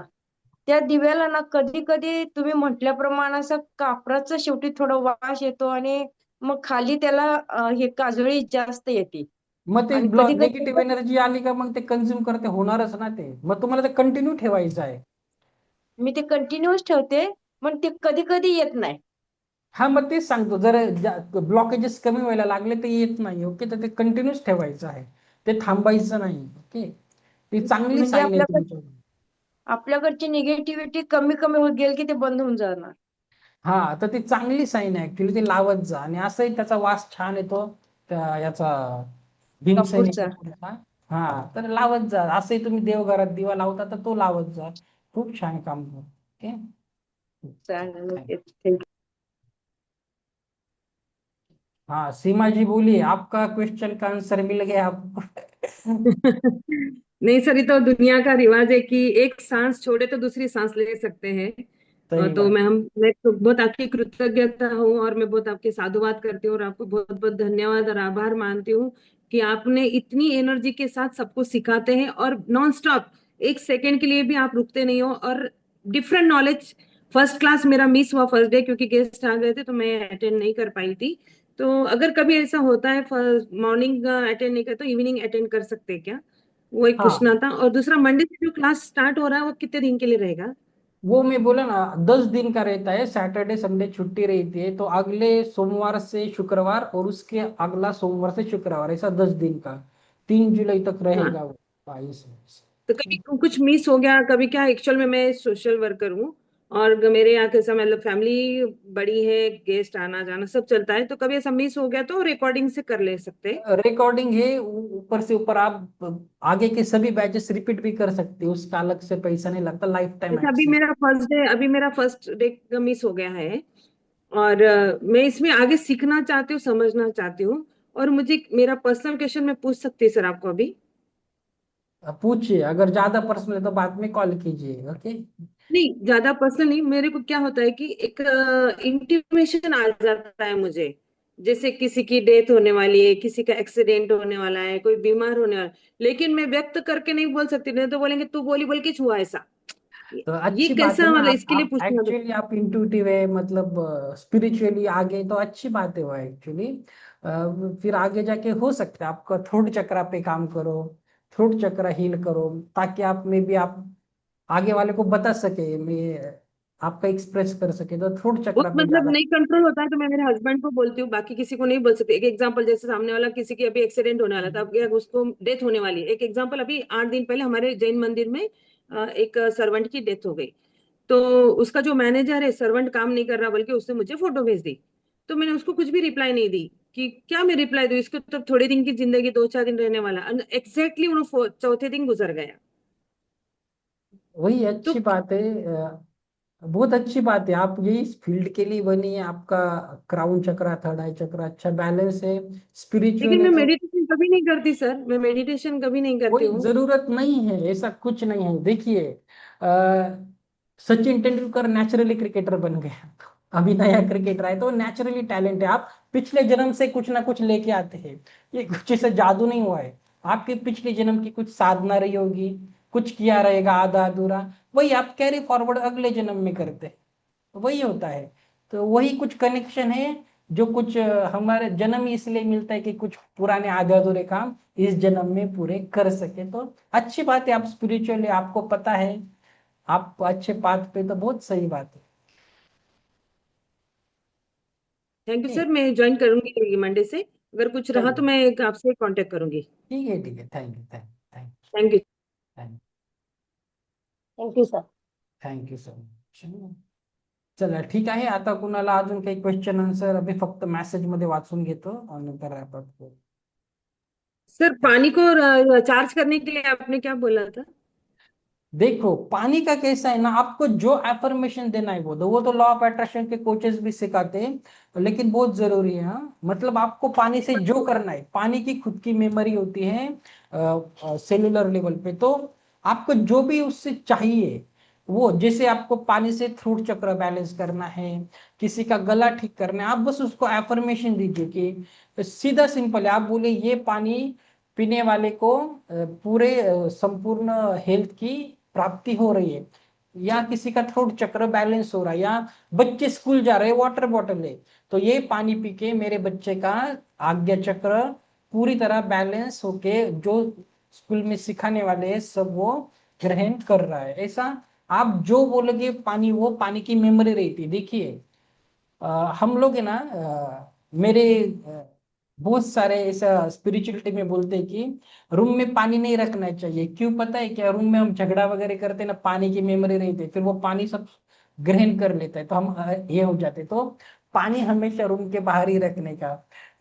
त्या दिव्याला ना कधी कधी तुम्ही म्हटल्याप्रमाणे असं कापराचा शेवटी थोडा वास येतो आणि मग खाली त्याला हे काजळी जास्त येते. मग ते आणि कधी कधी निगेटिव्ह एनर्जी आली का मग ते कन्झ्युम करते, होणारच ना ते. मग तुम्हाला ते कंटिन्यू ठेवायचं आहे. मी ते कंटिन्यूअस ठेवते, पण ते कधी कधी येत नाही. हा, मग तेच सांगतो, जर ब्लॉकेजेस कमी व्हायला लागले तर येत नाही. ओके, तर ते कंटिन्यूच ठेवायचं आहे, ते थांबायचं नाही. ओके, ती चांगली म्हणजे साईन आहे तुमच्या. आपल्याकडची निगेटिव्हिटी कमी कमी होत गेली की ते बंद होऊन जाणार. हा, तर ती चांगली साईन आहे ऍक्च्युली. ते लावत जा. आणि असंही त्याचा वास छान येतो, त्या याचा कपूरचा. भीमसेनीचा. हा, तर लावत जा. असंही तुम्ही देवघरात दिवा लावता तर तो लावत जा, खूप छान काम करतो. ओके. चालेल, ओके, थँक्यू. हाँ, सीमा जी बोलिए, आपका क्वेश्चन का आंसर मिल गया आपको? नहीं सर, ये तो दुनिया का रिवाज है कि एक सांस छोड़े तो दूसरी सांस ले सकते हैं। सही तो बात। मैं तो बहुत आपकी कृतज्ञता हूँ और मैं बहुत आपके साधुवाद करती हूँ और आपको बहुत बहुत धन्यवाद और आभार मानती हूँ कि आपने इतनी एनर्जी के साथ सबको सिखाते हैं और नॉन स्टॉप एक सेकंड के लिए भी आप रुकते नहीं हो और डिफरेंट नॉलेज। फर्स्ट क्लास मेरा मिस हुआ फर्स्ट डे क्योंकि गेस्ट आ गए थे तो मैं अटेंड नहीं कर पाई थी। तो अगर कभी ऐसा होता है मॉर्निंग अटेंड नहीं कर तो इवनिंग अटेंड कर सकते हैं क्या? वो एक हाँ, पूछना था। और दूसरा, मंडे से जो क्लास स्टार्ट हो रहा है वो कितने दिन के लिए रहेगा? वो मैं बोला ना, 10 दिन का रहता है। सैटरडे संडे छुट्टी रहती है, तो अगले सोमवार से शुक्रवार और उसके अगला सोमवार से शुक्रवार, ऐसा 10 दिन का, 3 जुलाई तक हाँ, रहेगा वो। 22। तो कभी कुछ मिस हो गया, कभी क्या, एक्चुअल में मैं सोशल वर्कर हूँ और मेरे यहाँ कैसा मतलब फैमिली बड़ी है, गेस्ट आना जाना सब चलता है, तो कभी ऐसा मिस हो गया तो रिकॉर्डिंग से कर ले सकते हैं। रिकॉर्डिंग है, ऊपर से ऊपर आप आगे के सभी बैचेस रिपीट भी कर सकते हो, उसका अलग से पैसा नहीं लगता, लाइफ टाइम जैसे एक्सेस। अभी मेरा फर्स्ट डे मिस हो गया है, और मैं इसमें आगे सीखना चाहती हूँ, समझना चाहती हूँ, और मुझे मेरा पर्सनल क्वेश्चन मैं पूछ सकती हूँ सर आपको अभी? पूछिए, अगर ज्यादा पर्सनल है तो बाद में कॉल कीजिए, ओके। नहीं, ज्यादा पर्सनल नहीं, मेरे को क्या होता है कि एक इंटिमेशन आ जाता है मुझे, जैसे किसी की डेथ होने वाली है, किसी का एक्सीडेंट होने वाला है, कोई बीमार होने वाला है, लेकिन मैं व्यक्त करके नहीं बोल सकती, नहीं तो बोलेंगे तू बोली बोल के छुआ ऐसा। तो ये अच्छी बात है कैसा, ना, मतलब इसके लिए आप पूछना था। एक्चुअली आप इंट्यूटिव है, मतलब स्पिरिचुअली आगे, तो अच्छी बात है वो एक्चुअली। फिर आगे जाके हो सकता है आपका थ्रोट चक्रा पे काम करो, थ्रोट चक्रा हील करो, ताकि आप में भी आप आगे वाले को बता सके, मैं आपका एक्सप्रेस कर सके, तो थ्रोट वो चक्रा पे मतलब ज्यादा। नहीं कंट्रोल होता है तो मैं मेरे हस्बैंड को बोलती हूँ, बाकी किसी को नहीं बोल सकती। एक एग्जांपल, जैसे सामने वाला किसी की अभी एक्सीडेंट होने वाला था, अब क्या उसको डेथ होने वाली है, एक एग्जांपल, अभी 8 दिन पहले हमारे जैन मंदिर में एक सर्वेंट की डेथ हो गई। तो उसका जो मैनेजर है, सर्वेंट काम नहीं कर रहा, बल्कि उसने मुझे फोटो भेज दी। तो मैंने उसको कुछ भी रिप्लाई नहीं दी कि क्या मैं रिप्लाई दूं, इसको तो थोड़े दिन की जिंदगी, 2-4 दिन रहने वाला, एग्जैक्टली उन्होंने चौथे दिन गुजर गया। वही तो अच्छी बात है। बहुत अच्छी बात है, आप यही इस फील्ड के लिए बनी है, आपका क्राउन चक्रा, थर्ड आई चक्रा अच्छा बैलेंस है, स्पिरिचुअल लेकिन है मैं तो मेडिटेशन कभी नहीं करती सर, मैं मेडिटेशन कभी नहीं करती कोई हूँ। जरूरत नहीं है, ऐसा कुछ नहीं है। देखिए, सचिन तेंदुलकर नेचुरली क्रिकेटर बन गया, अभी नया क्रिकेटर है तो नेचुरली टैलेंट है। आप पिछले जन्म से कुछ ना कुछ लेके आते हैं, ये कुछ ऐसा जादू नहीं हुआ है। आपके पिछले जन्म की कुछ साधना रही होगी, कुछ किया रहेगा आधा अधूरा, वही आप कैरी फॉरवर्ड अगले जन्म में करते हैं, वही होता है। तो वही कुछ कनेक्शन है, जो कुछ हमारे जन्म ही इसलिए मिलता है कि कुछ पुराने आधे अधूरे काम इस जन्म में पूरे कर सके। तो अच्छी बात है, आप स्पिरिचुअली, आपको पता है, आप अच्छे पाथ पे, तो बहुत सही बात है। थैंक यू सर, ठीक, मैं ज्वाइन करूंगी मंडे से, अगर कुछ रहा तो चलिए, मैं आपसे कांटेक्ट करूंगी। ठीक है, ठीक है, thank you, thank thank you. You, thank you sir. Thank you so much. चला, ठीक आहे, आता कुणाला अजून काही क्वेश्चन आन्सर, अभी फक्त मेसेज मध्ये वाचून घेतो आणि नंतर wrap up करू. सर पानी को चार्ज करने के लिए आपने क्या बोला था? देखो, पानी का कैसा है ना, आपको जो एफर्मेशन देना है वो दो, वो तो law of attraction K coaches भी सिखाते हैं, लेकिन बहुत जरूरी है। हाँ, मतलब आपको पानी से जो करना है, पानी की खुद की मेमोरी होती है सेलुलर लेवल पे, तो आपको जो भी उससे चाहिए वो, जैसे आपको पानी से थ्रोट चक्र बैलेंस करना है, किसी का गला ठीक करना है, आप बस उसको एफर्मेशन दीजिए कि सीधा सिंपल है, आप बोले ये पानी पीने वाले को पूरे संपूर्ण हेल्थ की प्राप्ति हो रही है, या किसी का थ्रोट चक्र बैलेंस हो रहा है, या बच्चे स्कूल जा रहे हैं, वाटर बॉटल है, तो ये पानी पी के मेरे बच्चे का आज्ञा चक्र पूरी तरह बैलेंस होके, जो स्कूल में सिखाने वाले हैं सब वो ग्रहण कर रहा है। ऐसा आप जो बोलोगे पानी, वो पानी की मेमोरी रहती है। देखिए, हम लोग है ना, मेरे बहुत सारे ऐसा स्पिरिचुअलिटी में बोलते हैं कि रूम में पानी नहीं रखना चाहिए। क्यों पता है क्या? रूम में हम झगड़ा वगैरह करते हैं ना, पानी की मेमोरी रहती है, फिर वो पानी सब ग्रहण कर लेता है, तो हम ये हो जाते हैं। तो पानी हमेशा रूम के बाहर ही रखने का,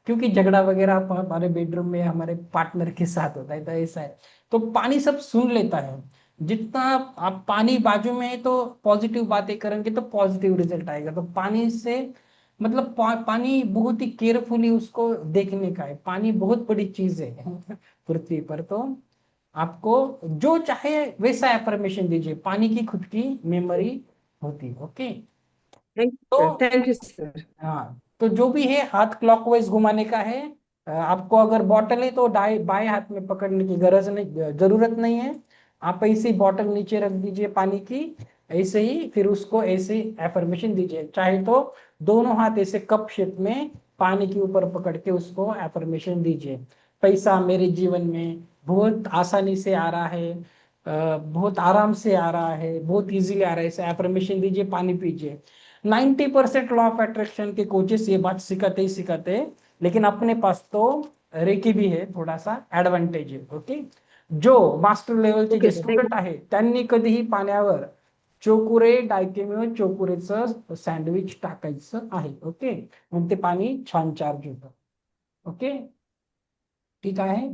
क्योंकि झगड़ा वगैरह हमारे बेडरूम में हमारे पार्टनर के साथ होता है, तो ऐसा है। तो पानी सब सुन लेता है, जितना आप पानी बाजू में है तो पॉजिटिव बातें करेंगे तो पॉजिटिव रिजल्ट आएगा। तो पानी से मतलब पानी बहुत ही केयरफुली उसको देखने का है, पानी बहुत बड़ी चीज है पृथ्वी पर। तो आपको जो चाहे वैसा एफर्मेशन दीजिए, पानी की खुद की मेमोरी होती है, ओके। तो थैंक यू सर। हाँ, तो जो भी है, हाथ क्लॉकवाइज घुमाने का है। आपको अगर बॉटल है तो बाएं हाथ में पकड़ने की गरज नहीं, जरूरत नहीं है। आप ऐसे ही बॉटल नीचे रख दीजिए पानी की, ऐसे ही, फिर उसको ऐसे एफर्मेशन दीजिए। चाहे तो दोनों हाथ ऐसे कप शेप में पानी के ऊपर पकड़ के उसको एफर्मेशन दीजिए। पैसा मेरे जीवन में बहुत आसानी से आ रहा है, बहुत आराम से आ रहा है, बहुत इजीली आ रहा है, ऐसे एफर्मेशन दीजिए, पानी पीजिए। 90% law of attraction K coaches ये बात सिखाते ही सिखाते हैं, लेकिन अपने पास तो रेकी भी है, थोड़ा सा ऍडव्हान्टेज आहे, ओके। जो मास्टर लेवलचे ओके जे सर, थँक स्टुडंट आहे त्यांनी कधीही पाण्यावर चोकुरे डायकेमिओ चोकुरेचं सँडविच टाकायचं आहे. ओके, मग ते पाणी छान चार्ज होतं. ओके, ठीक आहे.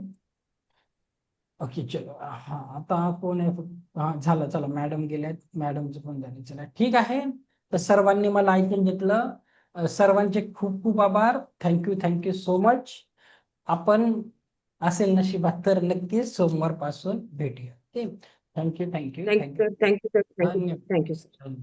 ओके चलो, हा आता कोण आहे? हा झालं, चला मॅडम गेल्यात, मॅडमचं पण झालं. चला ठीक आहे. तर सर्वांनी मला ऐकून घेतलं. सर्वांचे खूप खूप आभार. Thank you so much. आपण असेल नशिबात तर नक्कीच सोमवारपासून भेटूया. Okay, thank you. Thank you sir, thank you sir, धन्यवाद. Thank you sir.